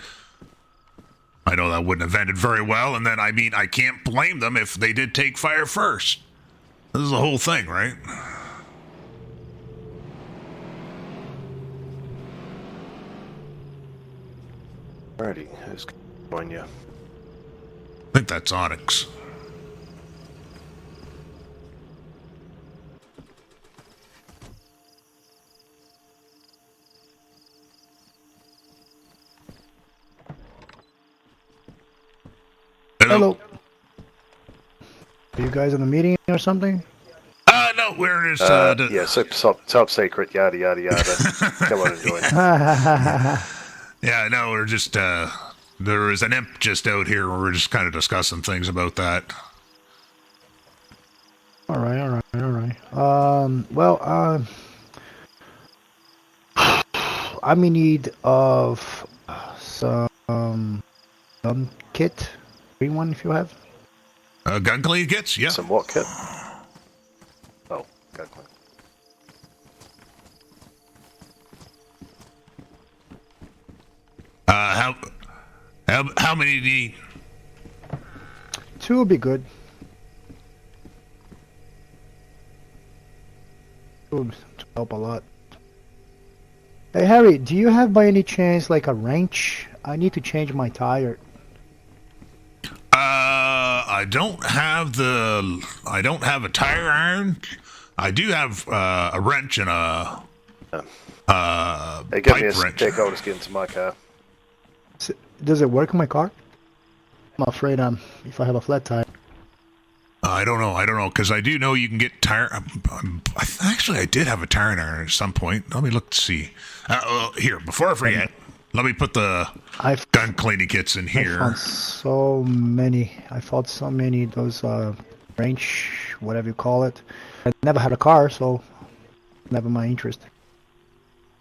I know that wouldn't have ended very well. And then, I mean, I can't blame them if they did take fire first. This is the whole thing, right? Alrighty, who's going you? I think that's Onyx. Hello. Are you guys in a meeting or something? No, we're just... yeah, top secret, yada, yada, yada. Come on and join. Yeah, no, we're just, there is an imp just out here, we're just kind of discussing things about that. Alright. I'm in need of some kit. Green one if you have. Gun clean kits? Yeah. Some what kit? Oh, gun clean. How many do you need? 2 would be good. 2 would help a lot. Hey Harry, do you have by any chance like a wrench? I need to change my tire. I don't have a tire iron. I do have a wrench and a Hey, give me pipe a wrench. sec. I'll just get into my car. Does it work in my car? I'm afraid if I have a flat tire. I don't know, because I do know you can get tire. Actually, I did have a tire iron at some point. Let me look to see. Here, before I forget, let me put the gun cleaning kits in here. I found so many. Those range, whatever you call it. I never had a car, so never my interest.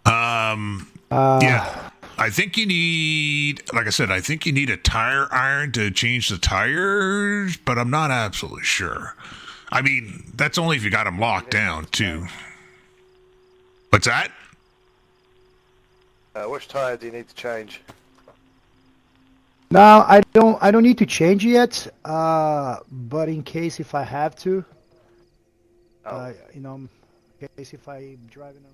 Yeah. I think you need, like I said, I think you need a tire iron to change the tires, but I'm not absolutely sure. I mean, that's only if you got them locked down, too. What's that? Which tire do you need to change? No, I don't need to change yet. But in case if I have to, in case if I'm driving around.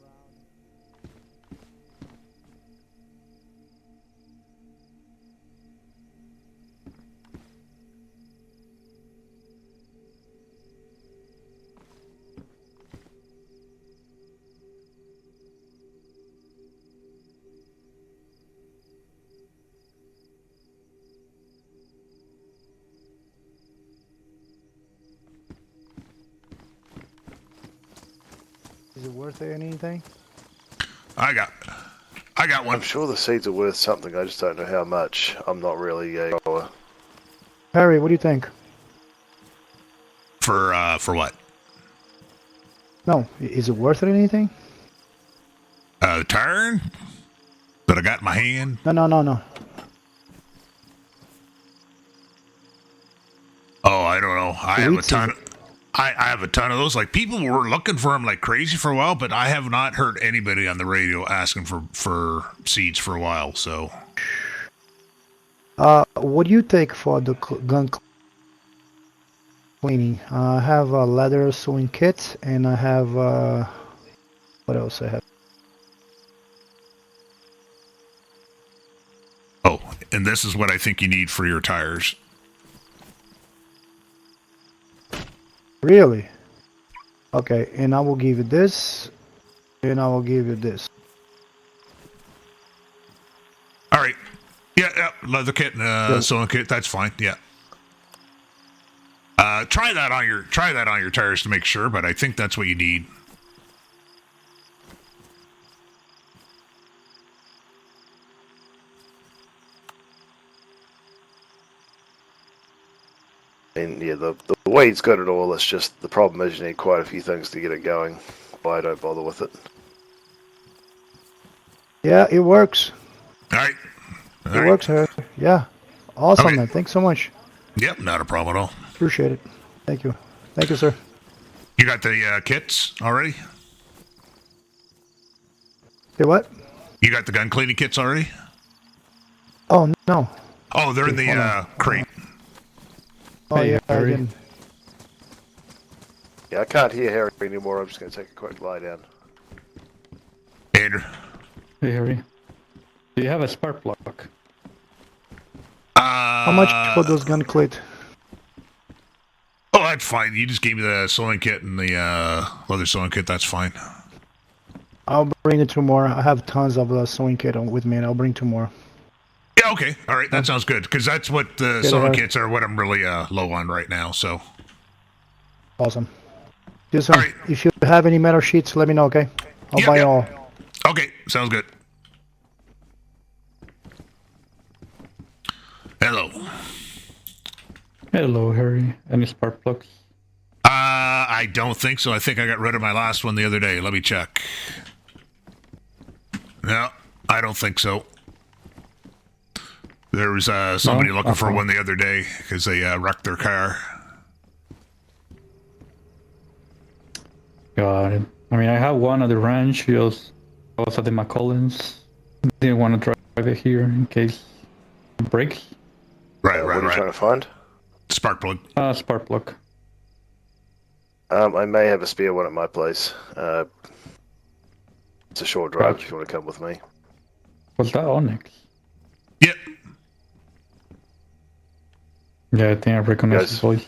Is it worth anything? I got one. I'm sure the seeds are worth something. I just don't know how much. I'm not really a grower. Harry, what do you think? For what? No, is it worth anything? The tire iron that I got in my hand? No. Oh, I don't know. I have a ton. I have a ton of those. Like, people were looking for them like crazy for a while, but I have not heard anybody on the radio asking for seeds for a while. So, what do you take for the gun cleaning? I have a leather sewing kit, and I have what else I have? oh, and this is what I think you need for your tires. Really? Okay, and I will give you this, and I will give you this. All right. Yeah, leather kit and sewing kit. That's fine. Yeah. Try that on your tires to make sure, but I think that's what you need. And yeah, the weed's got it all. It's just the problem is you need quite a few things to get it going. I don't bother with it. Yeah, it works. All right. It works, Harry. Yeah. Awesome, Okay. man. Thanks so much. Yep, not a problem at all. Appreciate it. Thank you. Thank you, sir. You got the kits already? Hey, what? You got the gun cleaning kits already? Oh, no. Oh, they're in the crate. Oh, Hey, yeah, I Harry. didn't. Yeah, I can't hear Harry anymore. I'm just going to take a quick lie down. Andrew. Hey, Harry. Do you have a spark plug? How much for those gun clit? Oh, that's fine. You just gave me the sewing kit and the leather sewing kit. That's fine. I'll bring it 2 more. I have tons of sewing kit with me, and I'll bring 2 more. Yeah, okay. All right, that sounds good. Because that's what the sewing kits are, what I'm really low on right now, so. Awesome. Listen, All right. if you have any metal sheets, let me know, okay? I'll buy all. Okay, sounds good. Hello. Hello, Harry. Any spark plugs? I don't think so. I think I got rid of my last one the other day. Let me check. No, I don't think so. There was somebody looking for one the other day because they wrecked their car. Got it. I mean, I have one at the ranch. I was at the McCollins. Didn't want to drive it here in case it breaks. Right. What are you trying to find? Spark plug. Spark plug. I may have a spare one at my place. It's a short drive if you want to come with me. Was that Onyx? Yep. Yeah, I think I recognize his voice.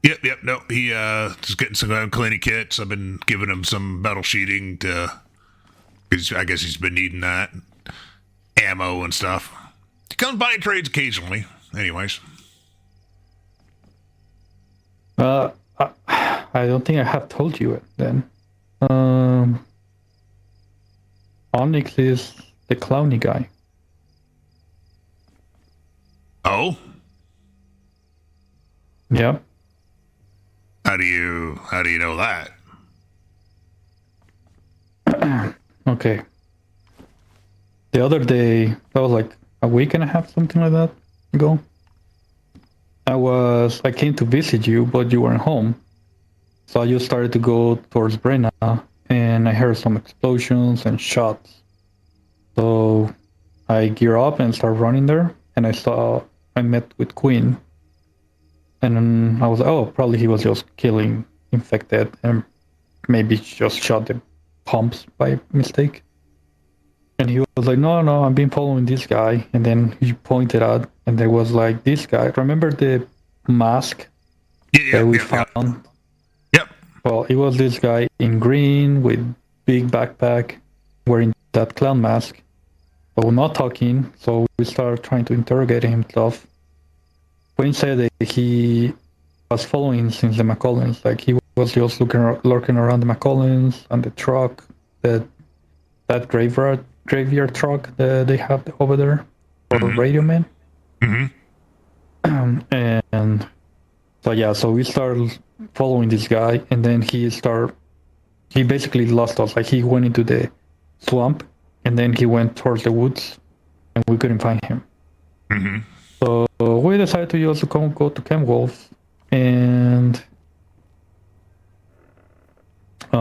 Yep. No, he just getting some cleaning kits. I've been giving him some metal sheeting to Because I guess he's been needing that ammo and stuff. He comes by and trades occasionally. Anyways. I don't think I have told you it then. Onyx is the Clowny guy. Oh? Yeah. How do you know that? Okay. The other day, that was like a week and a half, something like that ago. I came to visit you, but you weren't home. So I just started to go towards Brenna, and I heard some explosions and shots. So I gear up and start running there, and I met with Queen. And then I was like, oh, probably he was just killing infected and maybe just shot the pumps by mistake. And he was like, no, I've been following this guy. And then he pointed out, and there was like this guy. Remember the mask that we found? Yep. Well, it was this guy in green with big backpack wearing that clown mask. But we're not talking, so we started trying to interrogate him stuff. Quinn said that he was following since the McCollins. Like he was just lurking around the McCollins and the truck, that graveyard truck that they have over there for Radio Man. And so we started following this guy, and then he basically lost us. Like he went into the swamp, and then he went towards the woods, and we couldn't find him. So we decided to also go to Camp Wolf, and we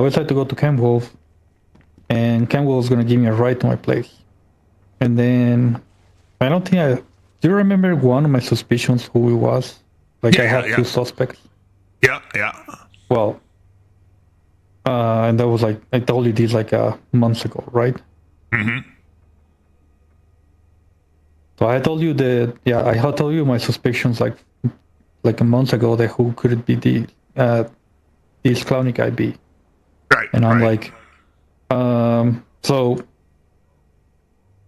decided to go to Camp Wolf, and Camp Wolf was gonna give me a ride to my place. And then do you remember one of my suspicions who it was? Like I had two suspects. Yeah. Well, and that was like I told you this like months ago, right? So I told you I had told you my suspicions like a month ago that who could it be this Clowny guy be? Right. And I'm like, so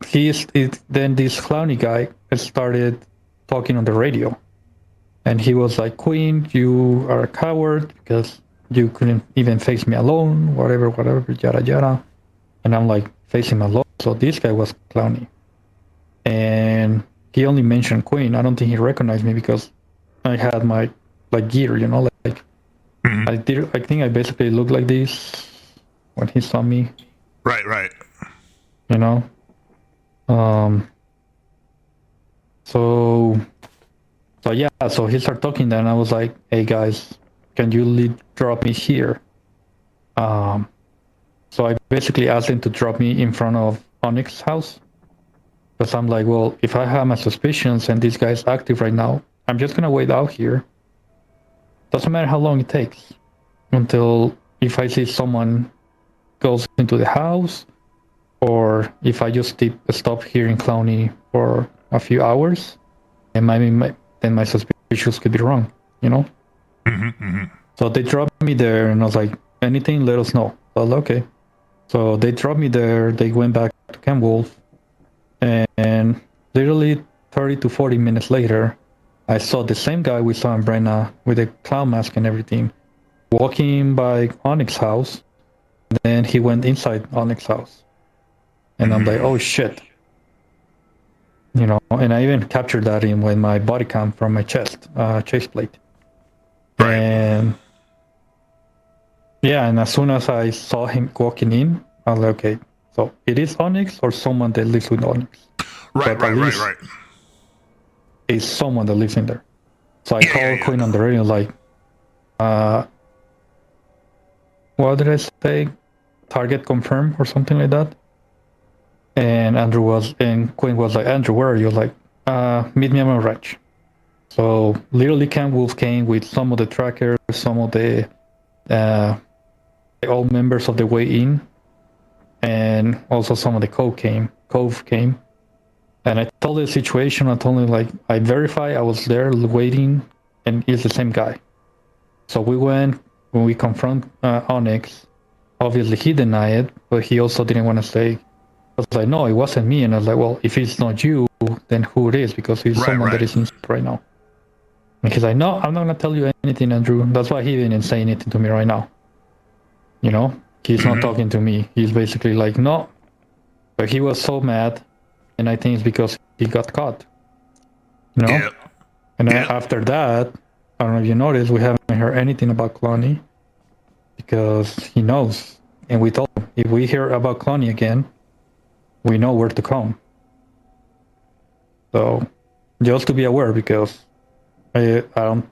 then this Clowny guy started talking on the radio, and he was like, Queen, you are a coward because you couldn't even face me alone, whatever, yada yada. And I'm like, face him alone. So this guy was Clowny. And he only mentioned Queen. I don't think he recognized me because I had my gear, like I think I basically looked like this when he saw me. Right. So he started talking then. I was like, hey guys, can you drop me here? So I basically asked him to drop me in front of Onyx's house. Because I'm like, well, if I have my suspicions and this guy's active right now, I'm just gonna wait out here. Doesn't matter how long it takes until if I see someone goes into the house, or if I just stop here in Clowny for a few hours, and then my suspicions could be wrong, So they dropped me there, and I was like, anything, let us know. Well, okay. So they dropped me there. They went back to Camp Wolf. And literally 30 to 40 minutes later, I saw the same guy we saw in Brenna with a clown mask and everything walking by Onyx's house. Then he went inside Onyx's house. And I'm like, oh shit. And I even captured that with my body cam from my chest plate. Right. And as soon as I saw him walking in, I was like, okay, so it is Onyx or someone that lives with Onyx. Right. It's someone that lives in there. So I called Queen on the radio like, what did I say? Target confirmed or something like that. And Queen was like, Andrew, where are you? Like, meet me at my ranch. So literally Camp Wolf came with some of the trackers, some of the all members of the way in, and also some of the Cove came. And I told the situation, I told him like, I verified I was there waiting, and it's the same guy. So we went, when we confront Onyx, obviously he denied it, but he also didn't want to say. I was like, no, it wasn't me. And I was like, well, if it's not you, then who it is? Because it's someone that is inside right now. And he's like, no, I'm not going to tell you anything, Andrew. That's why he didn't say anything to me right now. You know, he's not talking to me. He's basically like, no. But he was so mad. And I think it's because he got caught. You know? Yeah. And after that, I don't know if you noticed, we haven't heard anything about Clowny. Because he knows. And we told him, if we hear about Clowny again, we know where to come. So, just to be aware, because I don't.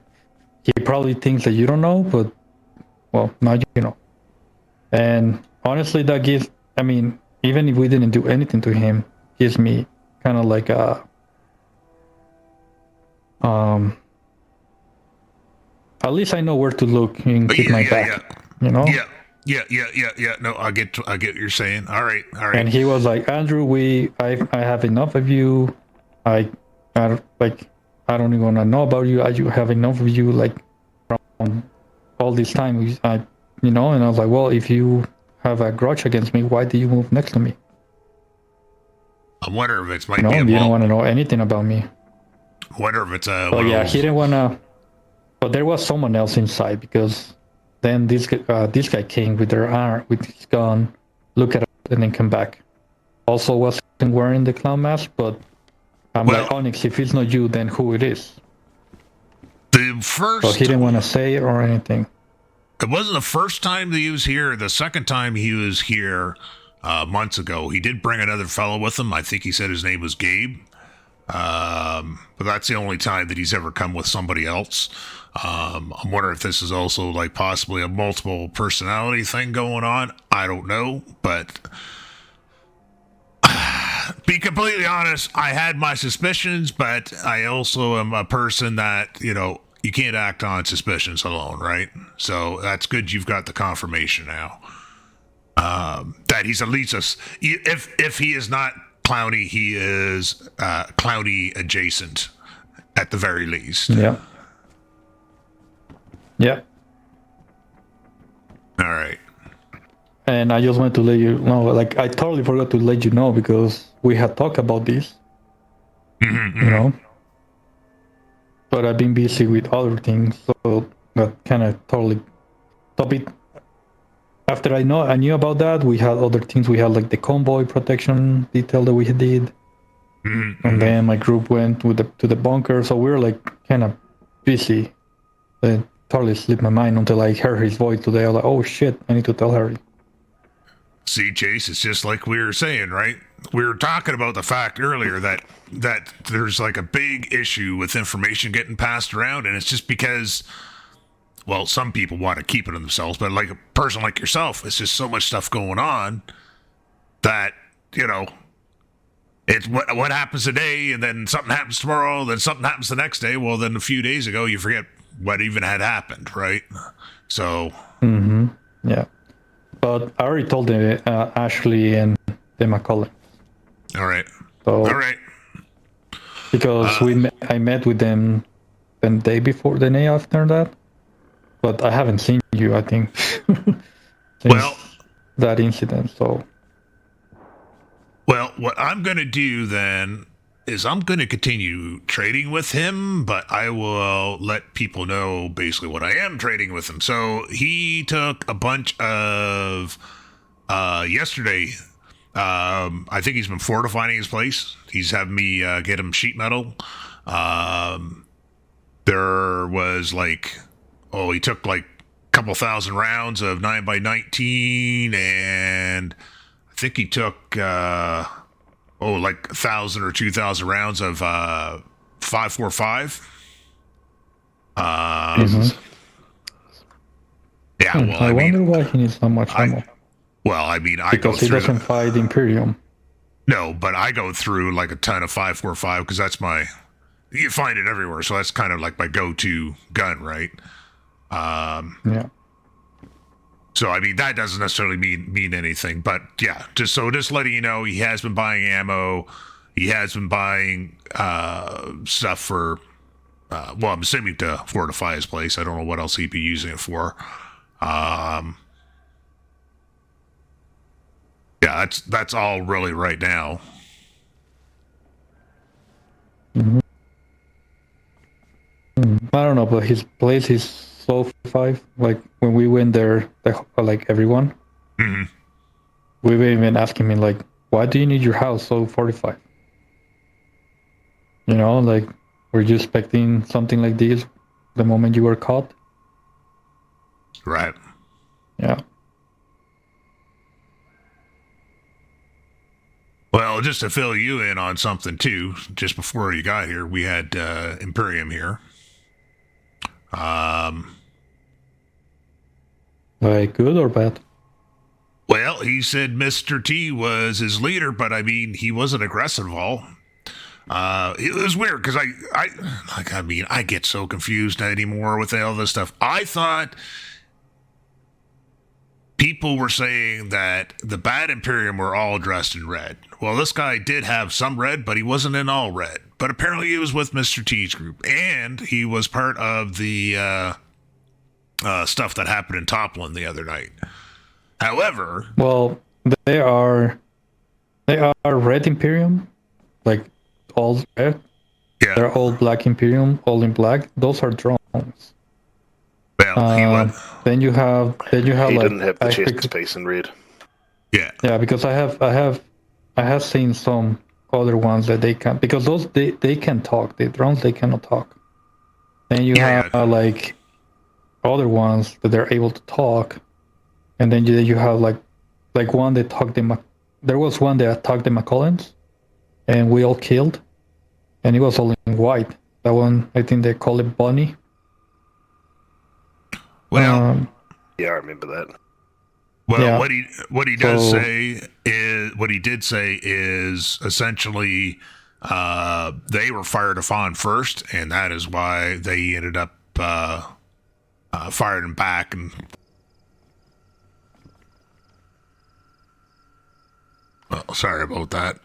He probably thinks that you don't know, but well, now you know. And honestly, that gives. I mean, even if we didn't do anything to him, gives me kind of like a. At least I know where to look and keep my back. You know. Yeah. No, I get what you're saying. All right. And he was like, Andrew, I have enough of you. I don't even want to know about you. I have enough of you, like, from all this time. And I was like, well, if you have a grudge against me, why do you move next to me? I wonder if it's might be. You don't want to know anything about me. I wonder if it's a. Oh yeah, he didn't want to. But there was someone else inside because then this guy came with his gun, look at it, and then come back. Also wasn't wearing the clown mask, but I'm like, Onxc, if it's not you, then who it is? The first. So he didn't want to say it or anything. It wasn't the first time that he was here. The second time he was here, months ago, he did bring another fellow with him. I think he said his name was Gabe. But that's the only time that he's ever come with somebody else. I'm wondering if this is also like possibly a multiple personality thing going on. I don't know, but be completely honest, I had my suspicions, but I also am a person that, you can't act on suspicions alone, right? So that's good you've got the confirmation now. That he's at least if he is not Clowny, he is Clowny adjacent at the very least. Yeah. All right. And I just wanted to let you know, like, I totally forgot to let you know because we had talked about this, but I've been busy with other things, so that kind of totally stop it. After I knew about that, we had other things. We had like the convoy protection detail that we did, and then my group went to the bunker, so we were like kind of busy. It totally slipped my mind until I heard his voice today. I was like, oh shit, I need to tell Harry. See, Chase, it's just like we were saying, right? We were talking about the fact earlier that there's like a big issue with information getting passed around, and it's just because, well, some people want to keep it to themselves, but like a person like yourself, it's just so much stuff going on that, it's what happens today, and then something happens tomorrow, then something happens the next day. Well, then a few days ago, you forget what even had happened, right? So. Yeah. But I already told them, Ashley and Emma Collins. All right. So, all right. Because I met with them the day after that, but I haven't seen you, I think, since that incident. So. Well, what I'm going to do then is I'm going to continue trading with him, but I will let people know basically what I am trading with him. So he took a bunch of, yesterday, I think he's been fortifying his place. He's having me get him sheet metal. There was he took like a couple thousand rounds of 9x19, and I think he took like 1,000 or 2,000 rounds of 5.45. Yeah, well, I wonder why he needs so much ammo. Well, I mean, because he doesn't fight Imperium. No, but I go through like a ton of 5.45 because that's you find it everywhere, so that's kind of like my go-to gun, right? Yeah. So, I mean, that doesn't necessarily mean anything. But, yeah, just letting you know, he has been buying ammo. He has been buying stuff for, I'm assuming to fortify his place. I don't know what else he'd be using it for. Yeah, that's all really right now. Mm-hmm. I don't know, but his place is so 45. Like when we went there, like everyone, Mm-hmm. we were even asking me like, why do you need your house so 45? You know, like, were you expecting something like this the moment you were caught? Right. Yeah. Well, just to fill you in on something too, just before you got here, we had Imperium here. Like, good or bad? Well, he said Mr. T was his leader, but I mean, he wasn't aggressive at all. It was weird because I get so confused anymore with all this stuff. I thought people were saying that the bad Imperium were all dressed in red. Well, this guy did have some red, but he wasn't in all red. But apparently he was with Mr. T's group, and he was part of the stuff that happened in Toplin the other night. However, well, they are red Imperium, like all red. yeah, They're all black Imperium, all in black. Those are drones. well, he was. Then you have He like didn't have the chest piece in red. Yeah, because I have seen some other ones that they can, because those they can talk. The drones, they cannot talk. Then you have like other ones that they're able to talk, and then you have like one that talked there was one that attacked the McCollins, and we all killed, and it was all in white. That one, I think they call it Bunny. Well, yeah, I remember that. Well, yeah. what he does say is what he did say is essentially they were fired upon first, and that is why they ended up firing back. And well, sorry about that.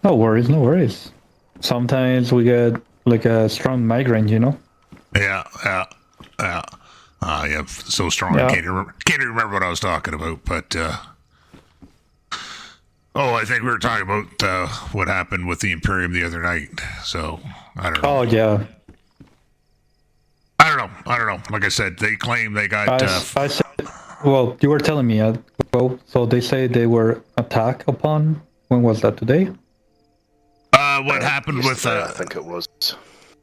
No worries, no worries. Sometimes we get like a strong migraine, you know. Yeah. So strong. Yeah. I can't even remember what I was talking about. But I think we were talking about what happened with the Imperium the other night. So I don't know. Oh yeah. I don't know. Like I said, they claim they got. I said, well, you were telling me. So they say they were attacked upon. When was that? Today? What happened with? I think it was.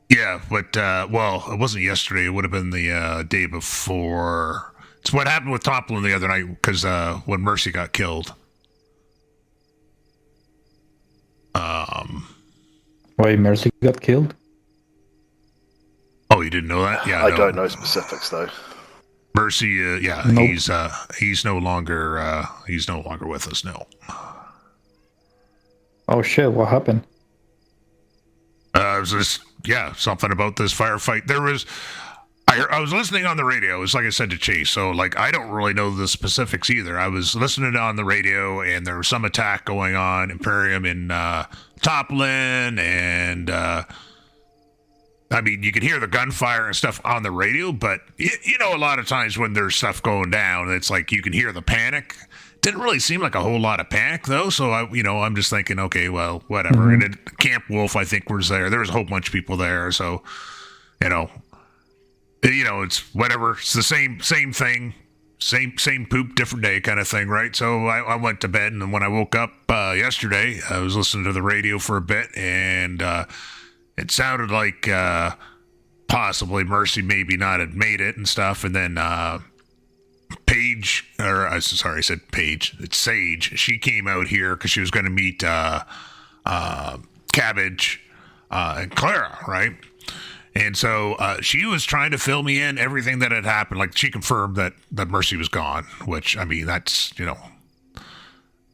Yeah, but well, it wasn't yesterday. It would have been the day before. It's what happened with Toplin the other night because when Mercy got killed. Wait, Mercy got killed? Oh, you didn't know that? Yeah, I don't know specifics though. Mercy, Nope. he's no longer with us now. Oh shit! What happened? It was just something about this firefight. There was. I was listening on the radio. It was like I said to Chase. So like I don't really know the specifics either. I was listening on the radio, and there was some attack going on Imperium in Toplin, and I mean you could hear the gunfire and stuff on the radio. But you know, a lot of times when there's stuff going down, it's like you can hear the panic. Didn't really seem like a whole lot of panic though. So I'm just thinking, okay, well, whatever. Mm-hmm. And then Camp Wolf, I think, was there. There was a whole bunch of people there. So it's whatever. It's the same thing, same poop, different day kind of thing, right? So I went to bed, and then when I woke up yesterday, I was listening to the radio for a bit, and it sounded like possibly Mercy maybe not had made it and stuff, and then Paige, or I said Paige. It's Sage. She came out here because she was going to meet Cabbage and Clara, right? And so she was trying to fill me in everything that had happened. Like she confirmed that Mercy was gone, which I mean that's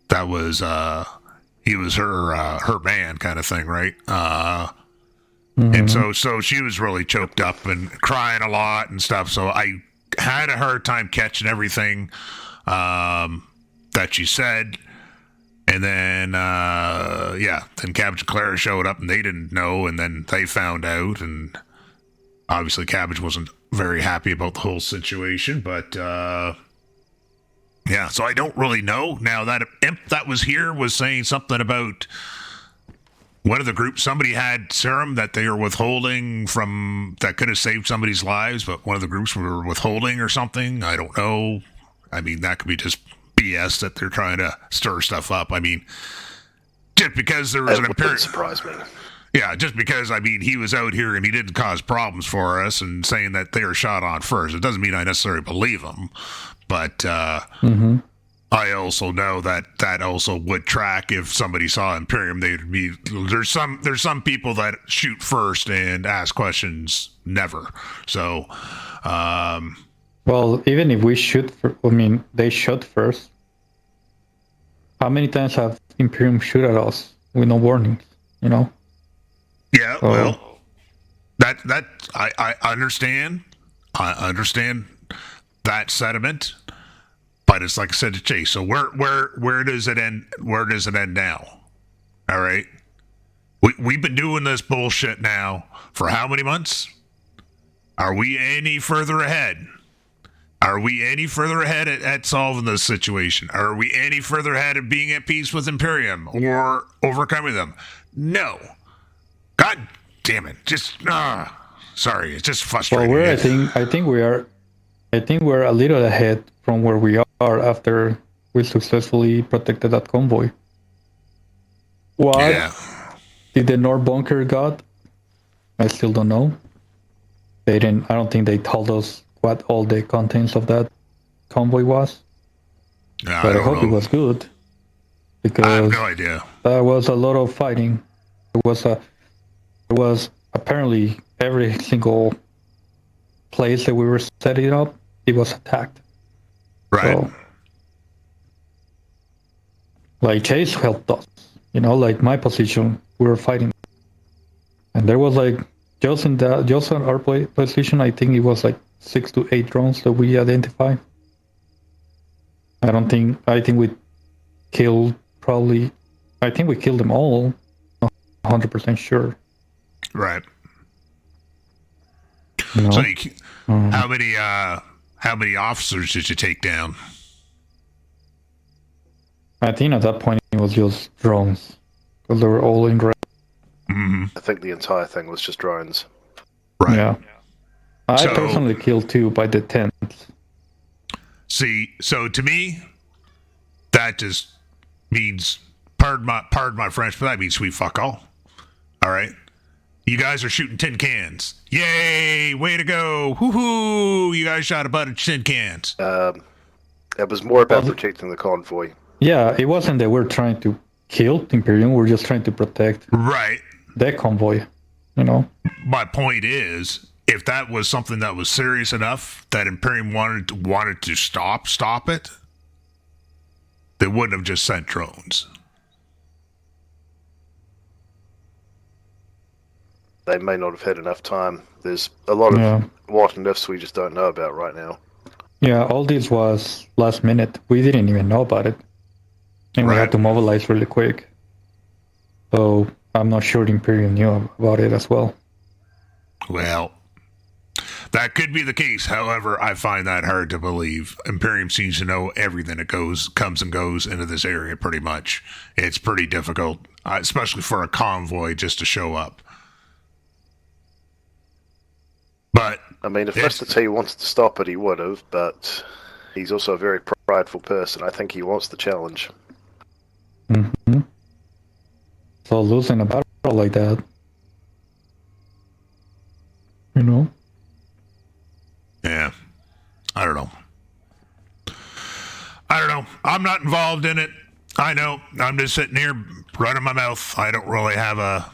that was he was her man kind of thing, right? And so she was really choked up and crying a lot and stuff. So I had a hard time catching everything that she said. And then then Cabbage and Clara showed up and they didn't know, and then they found out, and obviously Cabbage wasn't very happy about the whole situation, but yeah, so I don't really know. Now, that imp that was here was saying something about one of the groups, somebody had serum that they were withholding from that could have saved somebody's lives, but one of the groups were withholding or something. I don't know. I mean, that could be just BS that they're trying to stir stuff up. I mean, just because there was an Wouldn't surprise me. yeah, just because, I mean, he was out here and he didn't cause problems for us and saying that they were shot on first. It doesn't mean I necessarily believe him, but I also know that that also would track if somebody saw Imperium. They'd be there's some people that shoot first and ask questions never. So, Well, even if we shoot, they shot first. How many times have Imperium shoot at us with no warnings? You know. yeah, well, that I understand. I understand that sentiment. But it's like I said to Chase. So where does it end? Where does it end now? All right. We've been doing this bullshit now for how many months? Are we any further ahead? Are we any further ahead at solving this situation? Are we any further ahead of being at peace with Imperium or overcoming them? No. God damn it! Just sorry. It's just frustrating. Well, I think we're a little ahead from where we are after we successfully protected that convoy. What did the North Bunker got? I still don't know. They didn't. I don't think they told us what all the contents of that convoy was. Yeah, but I hope it was good, because I have no idea. There was a lot of fighting. There was apparently every single place that we were setting up, it was attacked. Right. So, like Chase helped us, like my position, we were fighting, and there was like just on our position, I think it was like 6 to 8 drones that we identified. I think we killed them all. Not 100% sure. Right. So how many officers did you take down? I think at that point it was just drones, because they were all in red. Mm-hmm. I think the entire thing was just drones. Right. Yeah. I personally killed 2 by the 10th. See, so to me, that just means, pardon my French, but that means sweet fuck all. All right? You guys are shooting tin cans. Yay! Way to go! Hoo-hoo! You guys shot a bunch of tin cans. It was more about protecting the convoy. Yeah, it wasn't that we're trying to kill Imperium, we're just trying to protect that convoy, My point is, if that was something that was serious enough that Imperium wanted to stop it, they wouldn't have just sent drones. They may not have had enough time. There's a lot of what and ifs we just don't know about right now. Yeah, all this was last minute. We didn't even know about it. And we had to mobilize really quick. So I'm not sure Imperium knew about it as well. Well, that could be the case. However, I find that hard to believe. Imperium seems to know everything that comes and goes into this area pretty much. It's pretty difficult, especially for a convoy just to show up. But I mean, if Mr. T wanted to stop it, he would have, but he's also a very prideful person. I think he wants the challenge. Mm-hmm. So losing a battle like that, Yeah. I don't know. I'm not involved in it. I know. I'm just sitting here running my mouth. I don't really have a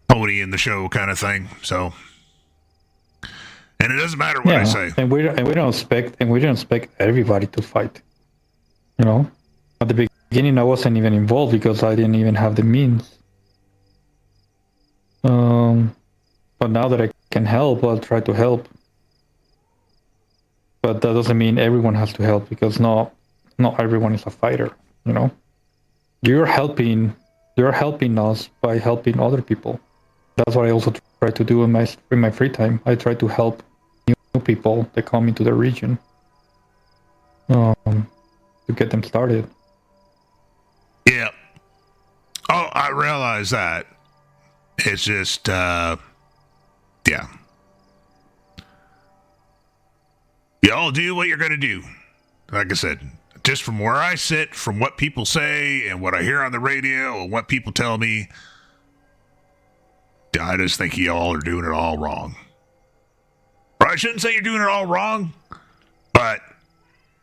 pony in the show kind of thing. So, and it doesn't matter what I say. And we don't expect everybody to fight. At the beginning I wasn't even involved because I didn't even have the means. But now that I can help, I'll try to help. But that doesn't mean everyone has to help, because not everyone is a fighter. You're helping us by helping other people. That's what I also try to do in my free time. I try to help new people that come into the region, to get them started. Yeah. Oh, I realize that. It's just, yeah. Y'all do what you're going to do. Like I said, just from where I sit, from what people say and what I hear on the radio and what people tell me, I just think y'all are doing it all wrong. Or I shouldn't say you're doing it all wrong, but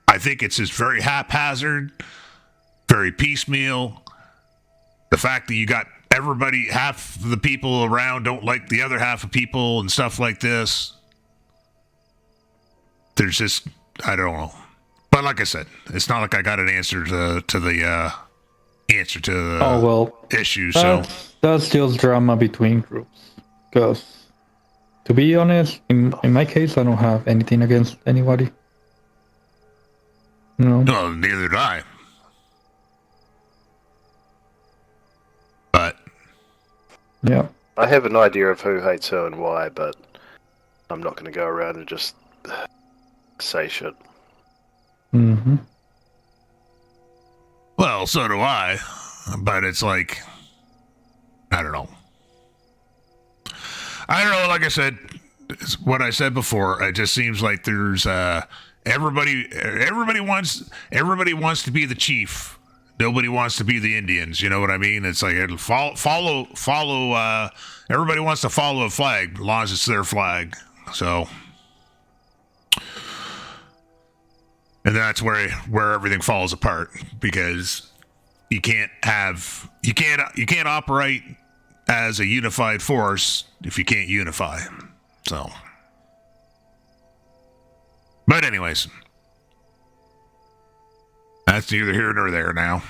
I think it's just very haphazard, very piecemeal. The fact that you got everybody, half the people around don't like the other half of people and stuff like this. There's just, I don't know. But like I said, it's not like I got an answer to the issue. So That's just drama between groups. Because, to be honest, in my case, I don't have anything against anybody. No. Well, neither did I. But Yeah. I have an idea of who hates who and why, but I'm not going to go around and just say shit. Mm-hmm. well, so do I. But it's like, I don't know. Like I said, it's what I said before. It just seems like there's everybody wants to be the chief. Nobody wants to be the Indians. You know what I mean? It's like follow. Everybody wants to follow a flag, as long as it's their flag. So, and that's where everything falls apart, because you can't operate as a unified force if you can't unify. So, but anyways, that's neither here nor there now.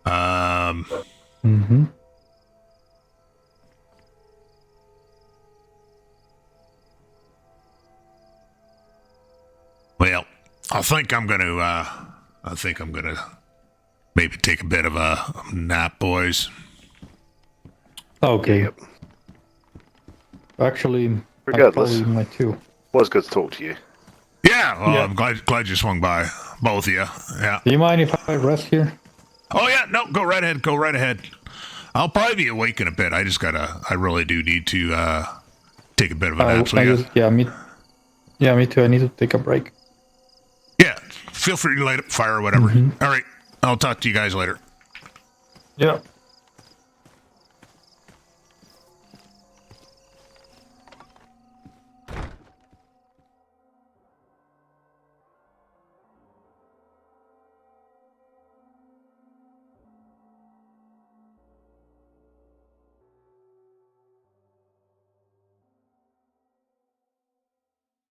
Mm-hmm. Well, I think I'm gonna maybe take a bit of a nap, boys. Okay. Yep. Actually, Regardless. I probably might too. Was good to talk to you. Yeah, well, Yeah. I'm glad you swung by, both of you. Yeah. Do you mind if I rest here? Oh yeah, no, go right ahead. I'll probably be awake in a bit. I really do need to take a bit of a nap. So me too. I need to take a break. yeah, feel free to light up fire or whatever. Mm-hmm. All right, I'll talk to you guys later. Yeah.